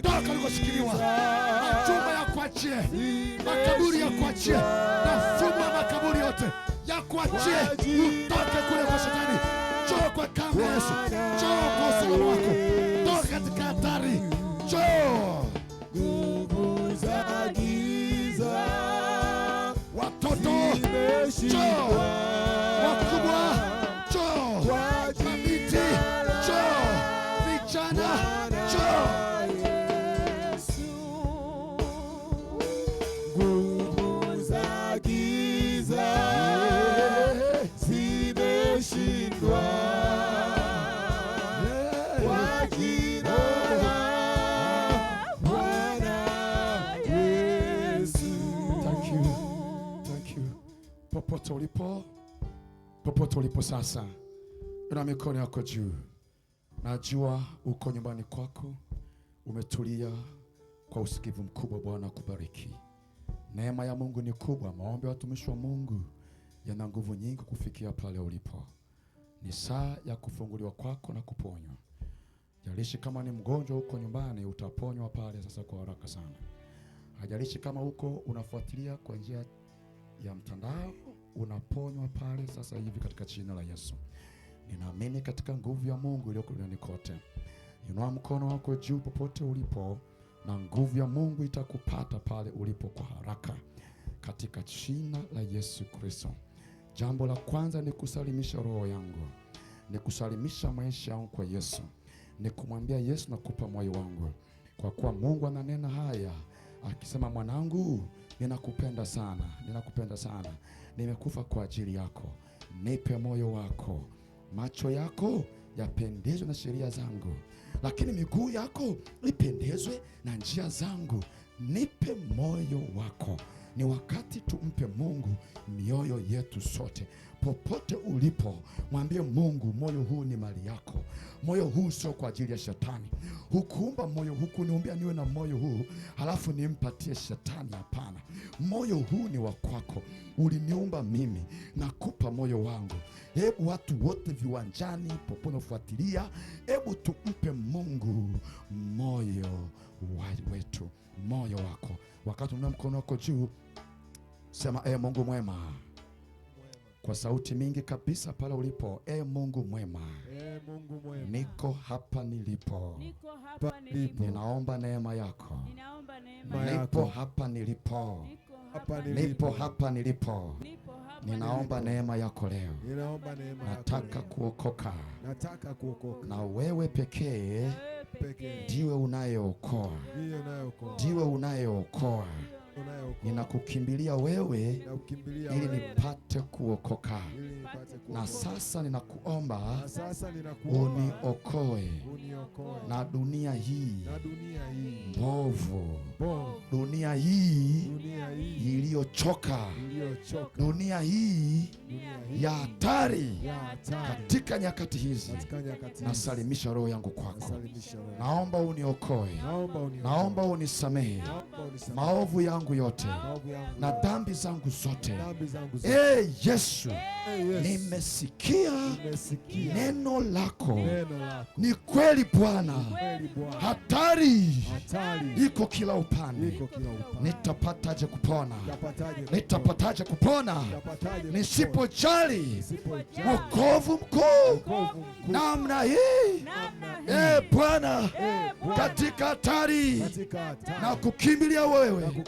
Toka ulikoshikiwa. Majumba ya kuachie. Makaburi ya kuachie. Nafunga makaburi yote ya kuachie. Utoke kule kwa shetani. Kwa kamba ya Yesu. Kwa usalama wako. Toka katika hatari. Nguvu za giza Watoto. Wakubwa. Mabinti. Vijana. Nguvu za giza zimeshindwa kwa jina la Bwana Yesu. Thank you. Popote ulipo sasa, ina mikono yako juu. Najua uko nyumbani kwako, umetulia kwa usikivu mkubwa. Bwana kubariki. Neema ya Mungu ni kubwa. Maombi ya watumishi wa Mungu yana nguvu nyingi kufikia pale ulipo. Ni saa ya kufunguliwa kwako na kuponywa. Hajalishi kama ni mgonjwa huko nyumbani, utaponywa pale sasa kwa haraka sana. Hajalishi kama huko unafuatilia kwa njia ya mtandao, unaponywa pale sasa hivi katika jina la Yesu. Ninaamini katika nguvu ya Mungu iliyoko duniani kote. Inua mkono wako juu popote ulipo, na nguvu ya Mungu itakupata pale ulipo kwa haraka katika jina la Yesu Kristo. Jambo la kwanza ni kusalimisha roho yangu, ni kusalimisha maisha yangu kwa Yesu, ni kumwambia Yesu, nakupa moyo wangu, kwa kuwa Mungu ananena haya akisema, mwanangu, ninakupenda sana, nimekufa kwa ajili yako, nipe moyo wako. Macho yako yapendezwe na sheria zangu, lakini miguu yako ipendezwe na njia zangu. Nipe moyo wako. Ni wakati tumpe Mungu mioyo yetu sote. Popote ulipo, mwambie Mungu, moyo huu ni mali yako. Moyo huu sio kwa ajili ya shetani. Hukuumba moyo huu, hukuniumbia niwe na moyo huu halafu nimpatie shetani. Hapana, moyo huu ni wa kwako. Uliniumba mimi, nakupa moyo wangu. Hebu watu wote viwanjani, popote unafuatilia, hebu tumpe Mungu moyo wetu, moyo wako. Wakati una mkono wako juu, sema, Mungu mwema. Kwa sauti mingi kabisa pale ulipo, Mungu mwema. Mungu mwema. Niko hapa nilipo. Ninaomba neema yako. Nipo hapa nilipo. Nipo hapa nilipo. Ninaomba neema yako leo. Nataka kuokoka. Na wewe pekee ndiwe unayeokoa. Ndiwe unayeokoa. ninakukimbilia wewe ili nipate kuokoka. Na sasa ninakuomba uniokoe na dunia hii mbovu, dunia hii iliyochoka, dunia hii ya hatari. Katika nyakati hizi nasalimisha roho yangu kwako. Naomba uniokoe, naomba unisamehe maovu yangu yote na dhambi zangu zote. Yesu, nimesikia neno lako ni kweli Bwana. Hatari iko kila upande. Nitapataje kupona? Nitapataje kupona nisipojali wokovu mkuu namna hii? Bwana, katika hatari na kukimbilia wewe,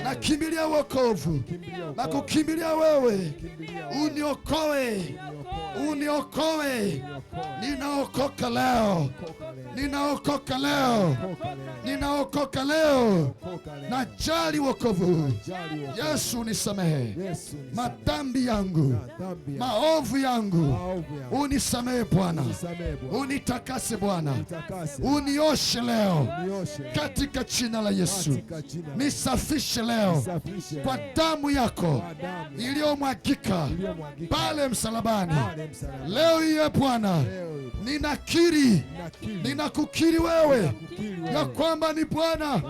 na kimbilia wokovu, na kukimbilia wewe. Uniokoe, uniokoe. Ninaokoka leo, ninaokoka leo, ninaokoka leo. Najali wokovu. Yesu, nisamehe madhambi yangu, maovu yangu. Unisamehe Bwana, unitakase Bwana, unioshe leo katika jina la Yesu. Nisafishe leo kwa damu yako iliyomwagika pale msalabani. Leo hii Bwana, ninakiri, ninakukiri wewe ya kwamba ni Bwana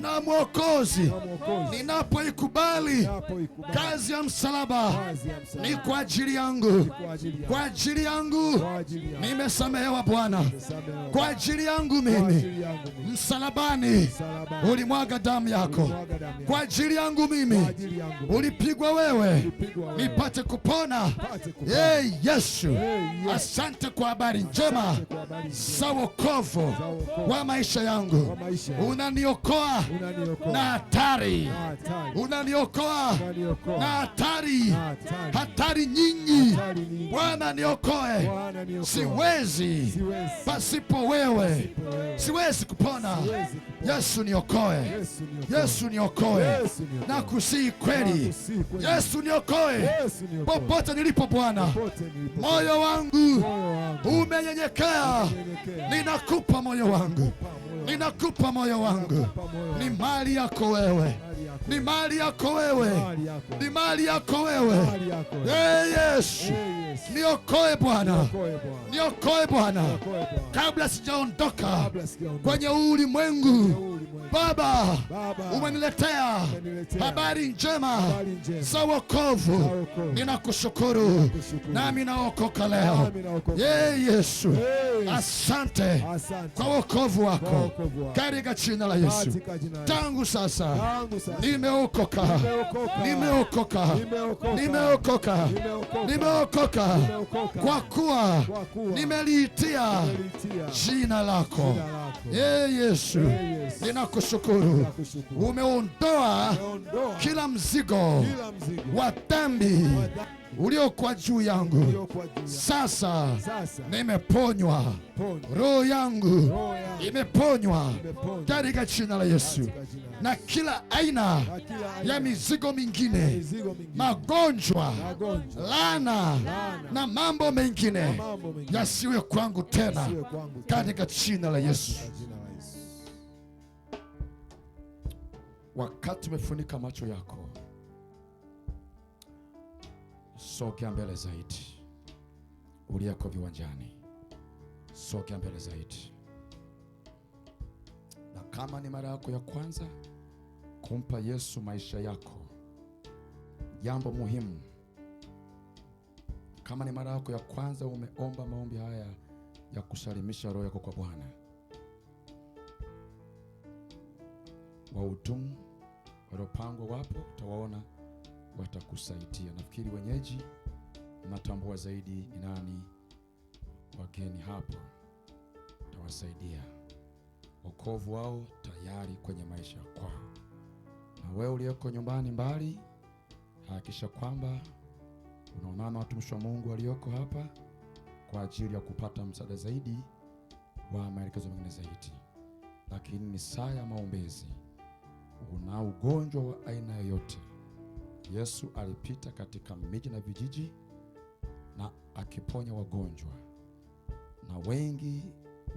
na Mwokozi. Ninapoikubali kazi ya msalaba ni kwa ajili yangu, kwa ajili yangu nimesamehewa Bwana, kwa ajili yangu mimi msalabani ulimwaga damu yako, kwa ajili yangu mimi ulipigwa wewe nipate kupona. Yesu, asante kwa habari njema za wokovu wa maisha yangu. Unaniokoa na hatari, unaniokoa na hatari, hatari nyingi. Bwana niokoe, siwezi pasipo wewe, siwezi kupona. Yesu niokoe, Yesu niokoe, na kusihi kweli. Yesu niokoe popote nilipo Bwana. Moyo wangu umenyenyekea, ninakupa moyo wangu, ninakupa moyo wangu. Ni mali yako wewe, ni mali yako wewe, ni mali yako wewe. Yesu, niokoe Bwana, niokoe Bwana, kabla sijaondoka kwenye ulimwengu. Baba, umeniletea habari njema za wokovu. Ninakushukuru nami naokoka leo. Yesu, asante kwa wokovu wako katika jina la Yesu. Tangu sasa nimeokoka, nimeokoka, nimeokoka, nimeokoka kwa kuwa nimeliitia jina lako. Yesu, ninakushukuru. Umeondoa kila mzigo wa dhambi uliokuwa juu yangu. Sasa nimeponywa, roho yangu imeponywa katika jina la Yesu. Na kila aina ya mizigo mingine, magonjwa, laana na mambo mengine yasiwe kwangu tena katika jina la Yesu. Wakati umefunika macho yako, sogea mbele zaidi. Uliyeko viwanjani, sogea mbele zaidi. Na kama ni mara yako ya kwanza kumpa Yesu maisha yako, jambo muhimu, kama ni mara yako ya kwanza umeomba maombi haya ya kusalimisha roho yako kwa Bwana, wahudumu waliopangwa wapo, utawaona, watakusaidia. Nafikiri wenyeji mnatambua zaidi ni nani. Wageni hapo utawasaidia, wokovu wao tayari kwenye maisha kwao. Na wewe uliyeko nyumbani mbali, hakikisha kwamba unaonana na watumishi wa Mungu walioko hapa kwa ajili ya kupata msaada zaidi wa maelekezo mengine zaidi. Lakini ni saa ya maombezi. una ugonjwa wa aina yoyote, Yesu alipita katika miji na vijiji na akiponya wagonjwa, na wengi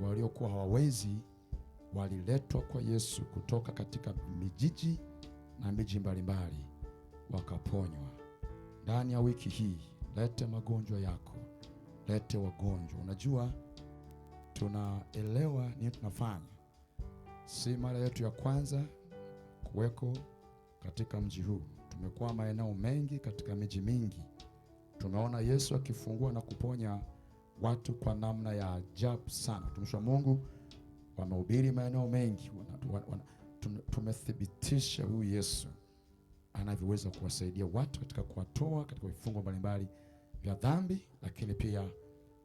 waliokuwa hawawezi waliletwa kwa Yesu kutoka katika mijiji na miji mbalimbali wakaponywa. Ndani ya wiki hii, lete magonjwa yako, lete wagonjwa. Unajua, tunaelewa nini tunafanya. Si mara yetu ya kwanza kuweko katika mji huu. Tumekuwa maeneo mengi katika miji mingi. Tumeona Yesu akifungua na kuponya watu kwa namna ya ajabu sana. Watumishi wa Mungu wamehubiri maeneo mengi. Tumethibitisha huyu Yesu anavyoweza kuwasaidia watu katika kuwatoa katika vifungo mbalimbali vya dhambi, lakini pia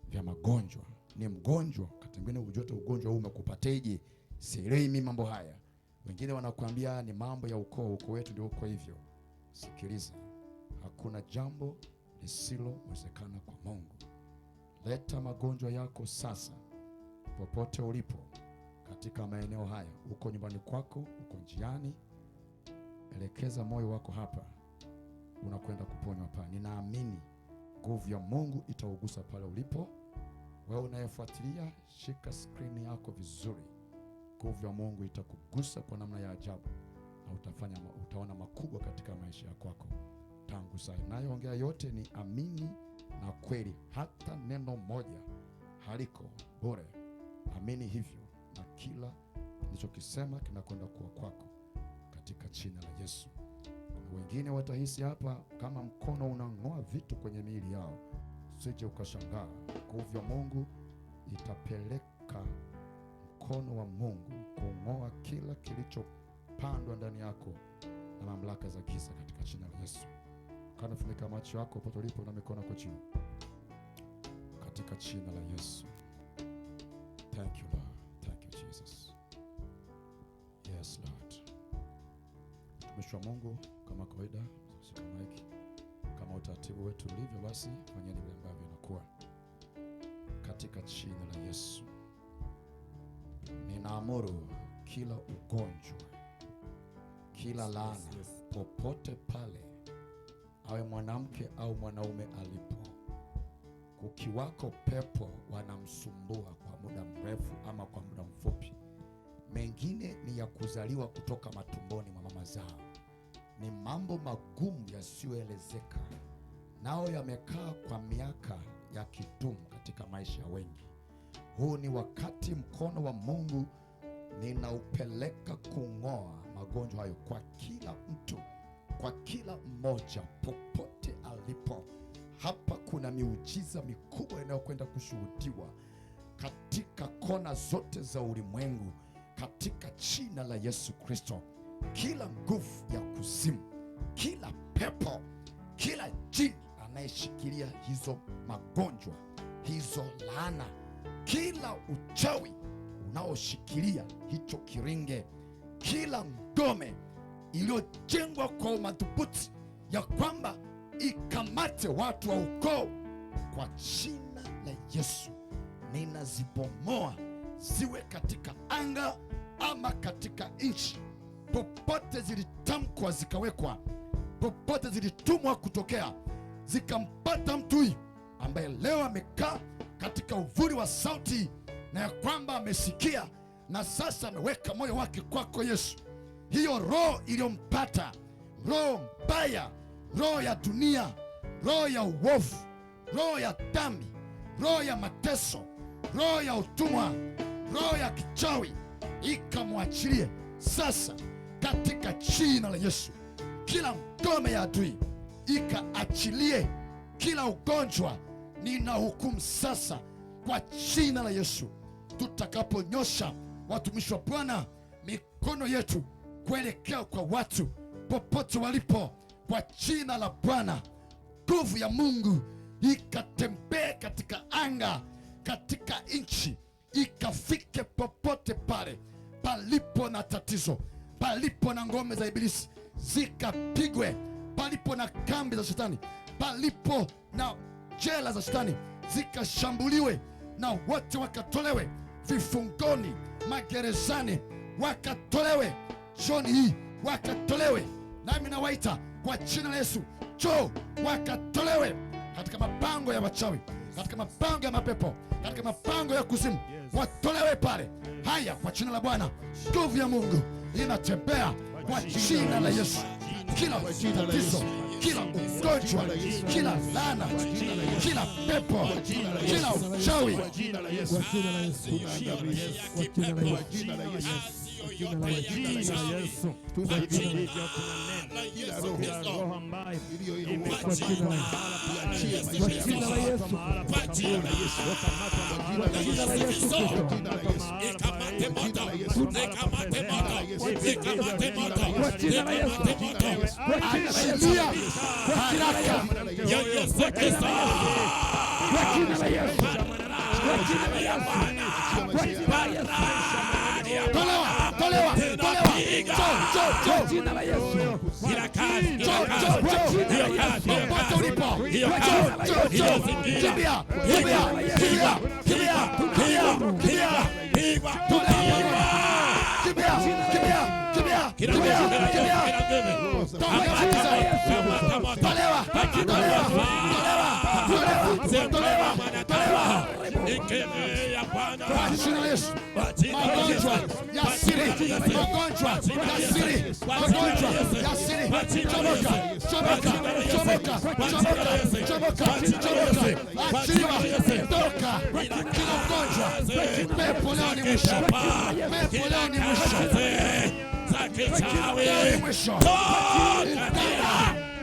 vya magonjwa. Ni mgonjwa, wakati mwingine hujua ugonjwa huu umekupateje. Sielewi mimi mambo haya. Wengine wanakuambia ni mambo ya ukoo wetu ndio uko hivyo. Sikiliza, hakuna jambo lisilowezekana kwa Mungu. Leta magonjwa yako sasa, popote ulipo katika maeneo haya. Uko nyumbani kwako, uko njiani, elekeza moyo wako hapa, unakwenda kuponywa hapa. Ninaamini nguvu ya Mungu itaugusa pale ulipo. Wewe unayefuatilia, shika skrini yako vizuri. Nguvu ya Mungu itakugusa kwa namna ya ajabu, na utaona makubwa katika maisha yako tangu sasa. Nayoongea yote ni amini na kweli, hata neno moja haliko bure. Amini hivyo, na kila nilichokisema kinakwenda kuwa kwako katika jina la Yesu. Kuna wengine watahisi hapa kama mkono unang'oa vitu kwenye miili yao. Usije ukashangaa. Nguvu ya Mungu itapeleka mkono wa Mungu kung'oa kila kilichopandwa ndani yako na mamlaka za giza katika jina la Yesu. Kana funika macho yako popote ulipo na mikono yako juu katika jina la Yesu. Thank you Lord. Thank you Jesus. Yes Lord. Mtumishi wa Mungu, kama kawaida, shika mic. Kama utaratibu wetu ulivyo, basi fanyeni vile ambavyo inakuwa katika jina la Yesu. Ninaamuru kila ugonjwa, kila laana, popote pale, awe mwanamke au mwanaume alipo, kukiwako pepo wanamsumbua kwa muda mrefu ama kwa muda mfupi, mengine ni ya kuzaliwa kutoka matumboni mwa mama zao, ni mambo magumu yasiyoelezeka, nao yamekaa kwa miaka ya kidumu katika maisha ya wengi. Huu ni wakati mkono wa Mungu ninaupeleka kung'oa magonjwa hayo kwa kila mtu, kwa kila mmoja popote alipo. Hapa kuna miujiza mikubwa inayokwenda kushuhudiwa katika kona zote za ulimwengu katika jina la Yesu Kristo. Kila nguvu ya kuzimu, kila pepo, kila jini anayeshikilia hizo magonjwa, hizo laana, kila uchawi unaoshikilia hicho kiringe, kila ngome iliyojengwa kwa madhubuti ya kwamba ikamate watu wa ukoo, kwa jina la Yesu ninazibomoa, ziwe katika anga ama katika nchi. Popote zilitamkwa zikawekwa, popote zilitumwa kutokea, zikampata mtu huyu ambaye leo amekaa katika uvuli wa sauti, na ya kwamba amesikia na sasa ameweka moyo wake kwako Yesu. Hiyo roho iliyompata, roho mbaya, roho ya dunia, roho ya uovu, roho ya dhambi, roho ya mateso, roho ya utumwa, roho ya kichawi, ikamwachilie sasa katika jina la Yesu. Kila ngome ya adui ikaachilie, kila ugonjwa ninahukumu sasa kwa jina la Yesu. Tutakaponyosha watumishi wa Bwana mikono yetu kuelekea kwa watu popote walipo, kwa jina la Bwana, nguvu ya Mungu ikatembee katika anga, katika nchi, ikafike popote pale palipo na tatizo, palipo na ngome za ibilisi zikapigwe, palipo na kambi za shetani, palipo na jela za shetani zikashambuliwe, na wote wakatolewe vifungoni, magerezani, wakatolewe jioni hii wakatolewe. Nami nawaita kwa jina la Yesu, njoo wakatolewe katika mapango ya wachawi, katika mapango ya mapepo, katika mapango ya kuzimu, watolewe pale. Haya, kwa jina la Bwana, nguvu ya Mungu inatembea kwa jina la Yesu. Kila tatizo, kila ugonjwa, kila laana, kila pepo, kila uchawi,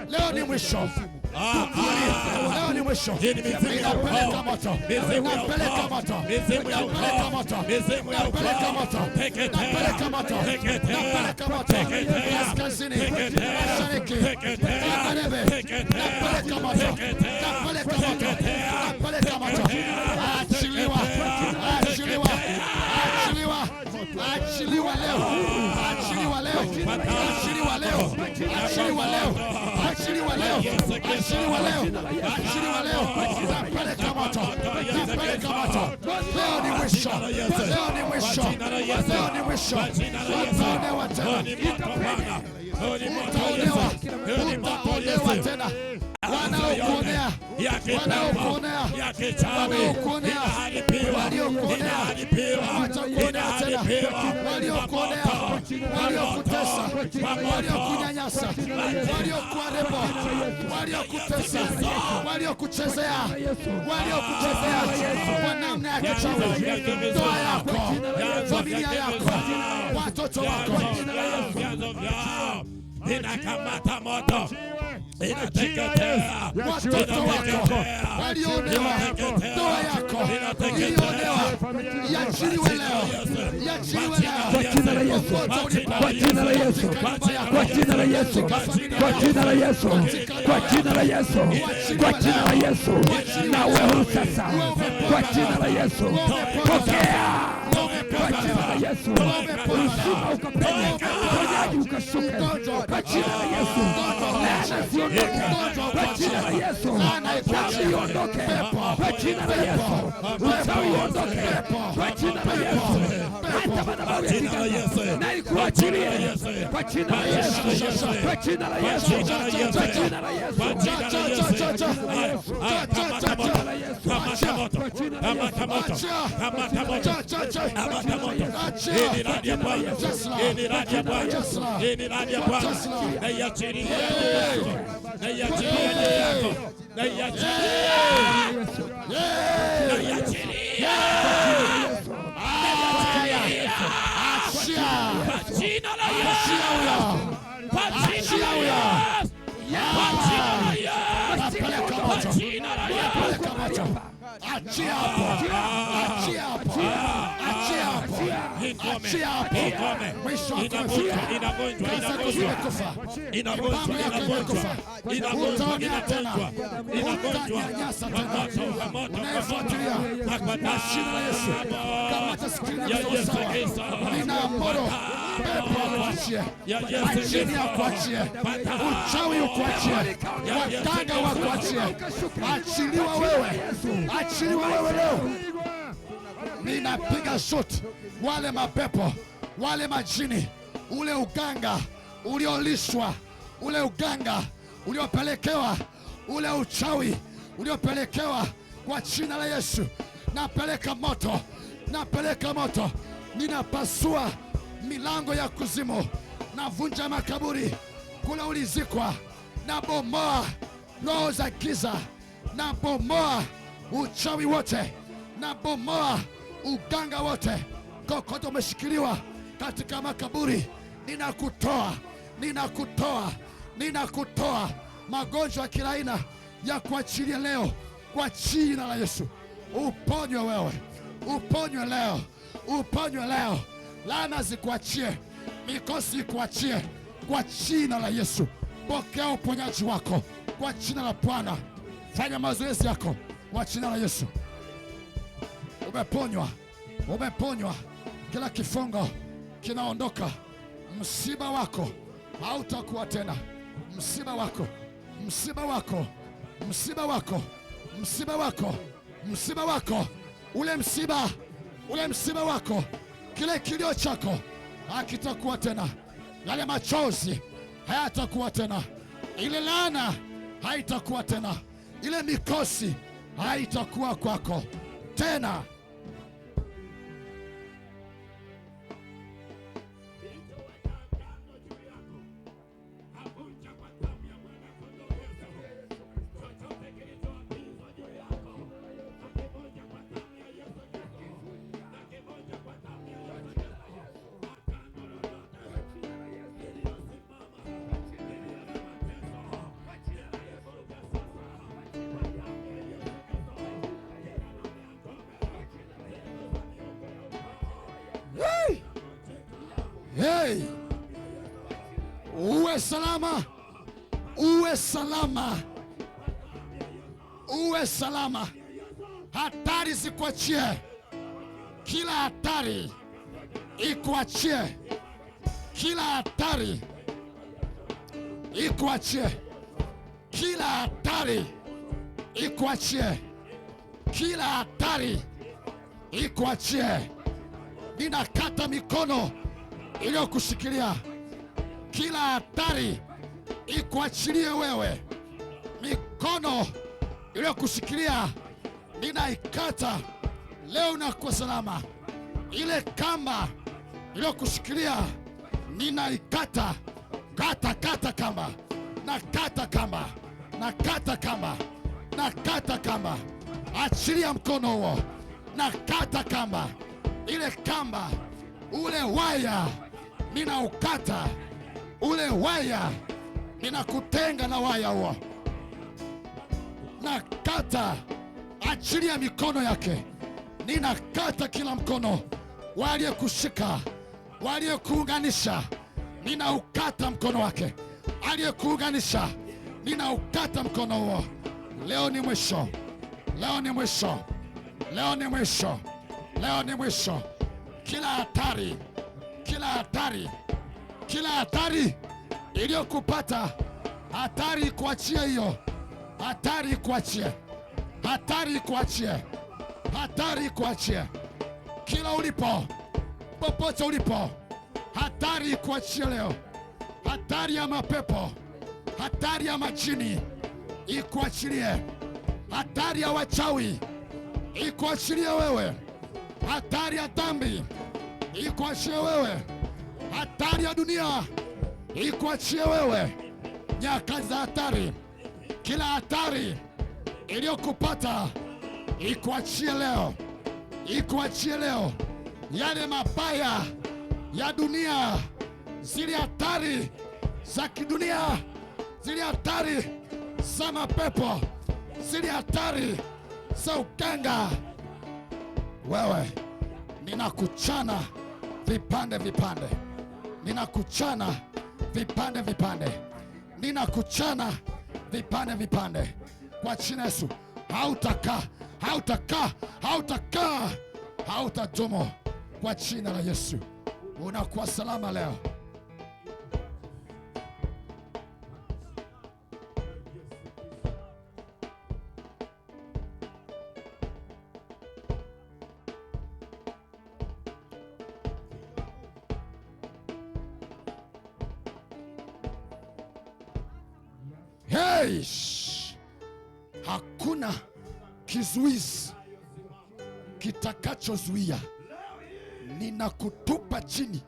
leo ni mwisho. Leo ni mwisho. Inapeleka moto. Inapeleka moto. Inapeleka moto. Inapeleka moto. Inapeleka moto. Inapeleka moto. Kaskazini, mashariki, magharibi. Inapeleka moto. Inapeleka moto. Inapeleka moto. Achiliwa. Achiliwa. Achiliwa. Achiliwa leo. Achiliwa leo. Achiliwa leo. Achiliwa leo. Achiliwa leo. Achiliwa leo. Achiliwa leo. Napeleka moto. Napeleka moto. Leo ni mwisho. Leo ni mwisho. Leo ni mwisho. Utaonewa tena. Utaonewa. Utaonewa tena. Wanaokuonea, wanaokuonea, wanaokuonea, waliokuonea hawatakuonea tena, waliokuonea, waliokutesa, waliokunyanyasa, waliokuharibu, waliokutesa, waliokuchezea, waliokuchezea kwa namna ya kichawi, ndoa yako, familia yako, watoto wako, inakamata moto, inateketea watoto wako walionewa, ndoa yako ilionewa, iachiliwe leo, iachiliwe leo kwa jina la Yesu, kwa jina la Yesu, kwa jina la Yesu, kwa jina la Yesu, kwa jina la Yesu, kwa jina la Yesu, na wewe sasa, kwa jina la Yesu, pokea kwa jina la Yesu, uzima ukapenya, uponyaji ukashuka kwa jina la Yesu, laana ziondoke kwa jina la Yesu, dhambi iondoke kwa jina la Yesu, uchawi uondoke kwa jina la Yesu, hata madhabahu ya kiganga na ikuachilie kwa jina la Yesu, kwa jina la Yesu, kwa jina la Yesu, kwa jina la Yesu, kwa achia hapo, achia hapo, achia hapo, achia hapo. Mwisho inagonjwa, inagonjwa, inagonjwa, inagonjwa, inagonjwa, utaonea tena, utanyanyasa tena, unayefuatilia kwa jina la Yesu, kamata skrini ya sawa, ninaamuru pepo akuachie, majini akuachie, uchawi ukuachie, waganga wakuachie, achiliwa wewe, achiliwa wewe leo. Ninapiga shot wale mapepo, wale majini, ule uganga uliolishwa, ule uganga uliopelekewa, ule uchawi uliopelekewa, kwa jina la Yesu napeleka moto, napeleka moto. Ninapasua milango ya kuzimu, navunja makaburi kule ulizikwa, nabomoa roho za giza, nabomoa uchawi wote, nabomoa uganga wote. Kokote umeshikiliwa katika makaburi, ninakutoa, ninakutoa, ninakutoa. Magonjwa ya kila aina ya kuachilia leo kwa jina la Yesu. Uponywe wewe, uponywe leo, uponywe leo. Laana zikuachie, mikosi ikuachie kwa jina la Yesu. Pokea uponyaji wako kwa jina la Bwana. Fanya mazoezi yako kwa jina la Yesu. Umeponywa, umeponywa. Kila kifungo kinaondoka. Msiba wako hautakuwa tena. Msiba wako, msiba wako, msiba wako, msiba wako, msiba wako, ule msiba, ule msiba wako, kile kilio chako hakitakuwa tena. Yale machozi hayatakuwa tena. Ile laana haitakuwa tena. Ile mikosi haitakuwa kwako tena. Hey! Uwe salama, uwe salama, uwe salama. Hatari zikuachie, kila hatari ikuachie, kila hatari ikuachie, kila hatari ikuachie, kila hatari ikuachie. Ninakata mikono iliyokushikilia, kila hatari ikuachilie wewe. Mikono iliyokushikilia ninaikata leo, unakuwa salama. Ile kamba iliyokushikilia ninaikata, kata kata kamba, na kata kamba, na kata kamba, na kata kamba. Achilia mkono huo, na kata kamba, ile kamba, ule waya ninaukata, ule waya ninakutenga na waya huo, na kata. Achilia mikono yake, ninakata kila mkono waliyekushika, waliyekuunganisha, ninaukata mkono wake. Aliyekuunganisha, ninaukata mkono huo. Leo ni mwisho, leo ni mwisho, leo ni mwisho, leo ni mwisho. Kila hatari, kila hatari, kila hatari iliyokupata, hatari kuachie hiyo, hatari kuachie, hatari kuachie, hatari kuachie. Kila ulipo, popote ulipo, hatari kuachie leo. Hatari ya mapepo, hatari ya majini ikuachilie. Hatari ya wachawi ikuachilie wewe. Hatari ya dhambi ikuachie wewe. Hatari ya dunia ikuachie wewe. Nyakati za hatari, kila hatari iliyokupata ikuachie leo, ikuachie leo. Yale mabaya ya dunia, zile hatari za kidunia, zile hatari za mapepo, zile hatari za uganga, wewe ninakuchana vipande vipande, ninakuchana vipande vipande, ninakuchana vipande vipande kwa jina Yesu. Hautakaa, hautakaa, hautakaa, hautadumu kwa jina la Yesu. Unakuwa salama leo. Eish. Hakuna kizuizi kitakachozuia. Ninakutupa chini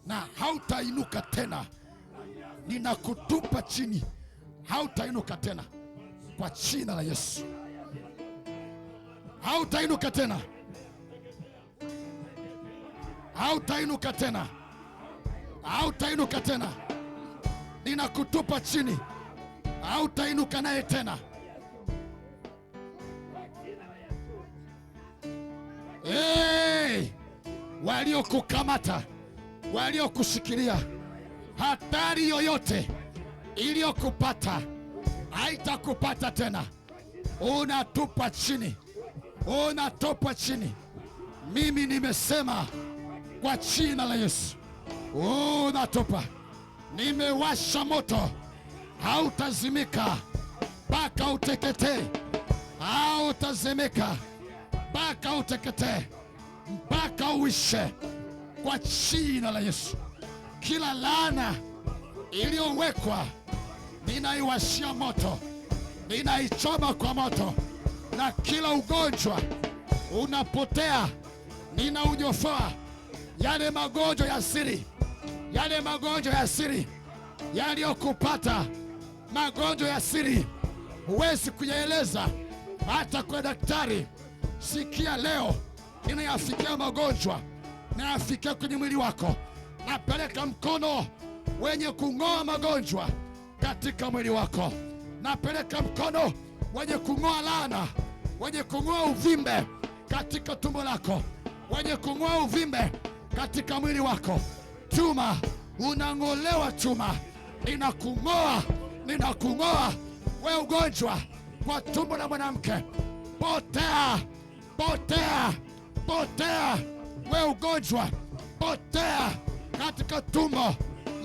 na hautainuka tena. Ninakutupa chini, hautainuka tena kwa jina la Yesu. Hautainuka tena, hautainuka tena, hautainuka tena. Ninakutupa chini, hautainuka naye tena. Hey! Waliokukamata, waliokushikilia, hatari yoyote iliyokupata haitakupata tena. Unatupa chini, unatupa chini. Mimi nimesema kwa jina la Yesu, unatupa. Nimewasha moto, hautazimika mpaka uteketee. Hautazimika mpaka uteketee, mpaka uishe kwa jina la Yesu. Kila laana iliyowekwa ninaiwashia moto, ninaichoma kwa moto, na kila ugonjwa unapotea, ninaunyofoa. Yale magonjwa ya siri, yale magonjwa ya siri yaliyokupata, magonjwa ya siri huwezi kuyaeleza hata kwa daktari. Sikia leo, ninayafikia magonjwa, nayafikia kwenye mwili wako. Napeleka mkono wenye kung'oa magonjwa katika mwili wako. Napeleka mkono wenye kung'oa laana, wenye kung'oa uvimbe katika tumbo lako, wenye kung'oa uvimbe katika mwili wako. Chuma, unang'olewa chuma. Ninakung'oa, ninakung'oa we ugonjwa kwa tumbo la mwanamke. Potea, potea, potea we ugonjwa. Potea katika tumbo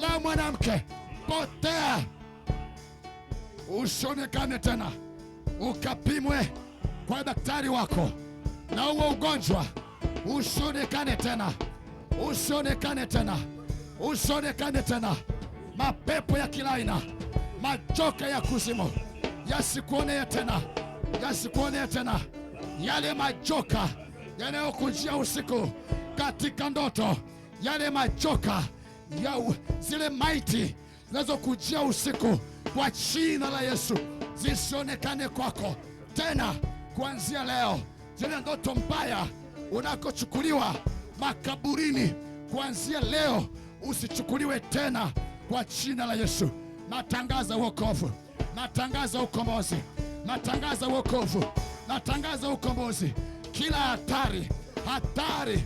la mwanamke. Potea. Usionekane tena, ukapimwe kwa daktari wako na huo ugonjwa. Usionekane tena, usionekane tena, usionekane tena. Mapepo ya kila aina, majoka ya kuzimu yasikuonee tena, yasikuonee tena. Yale majoka yanayokujia usiku katika ndoto, yale majoka ya zile maiti zinazokujia usiku, kwa jina la Yesu zisionekane kwako tena kuanzia leo. Zile ndoto mbaya unakochukuliwa makaburini, kuanzia leo usichukuliwe tena kwa jina la Yesu. Natangaza wokovu, natangaza ukombozi, natangaza wokovu, natangaza ukombozi. Kila hatari, hatari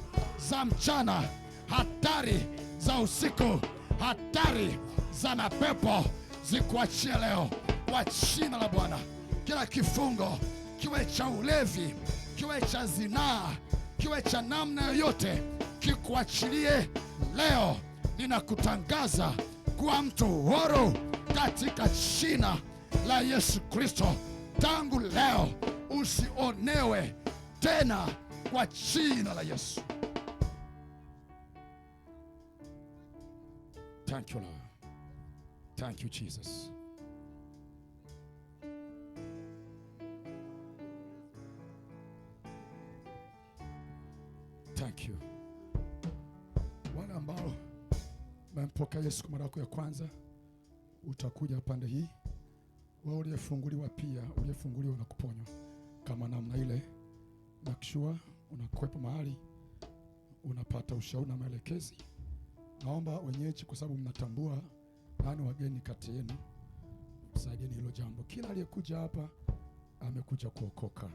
za mchana, hatari za usiku, hatari za mapepo zikuachie leo kwa jina la Bwana. Kila kifungo, kiwe cha ulevi, kiwe cha zinaa, kiwe cha namna yoyote, kikuachilie leo. Ninakutangaza kuwa mtu huru katika jina la Yesu Kristo. Tangu leo usionewe tena kwa jina la Yesu. Thank you, Lord. Thank you, Jesus. Thank you. Wale ambao mmempokea Yesu kwa mara yako ya kwanza, utakuja pande hii. Wewe uliyefunguliwa pia, uliyefunguliwa na kuponywa kama namna ile, nakishua unakwepa mahali unapata ushauri na maelekezi. Naomba wenyeji, kwa sababu mnatambua nani wageni kati yenu, msaidieni hilo jambo. Kila aliyekuja hapa amekuja kuokoka.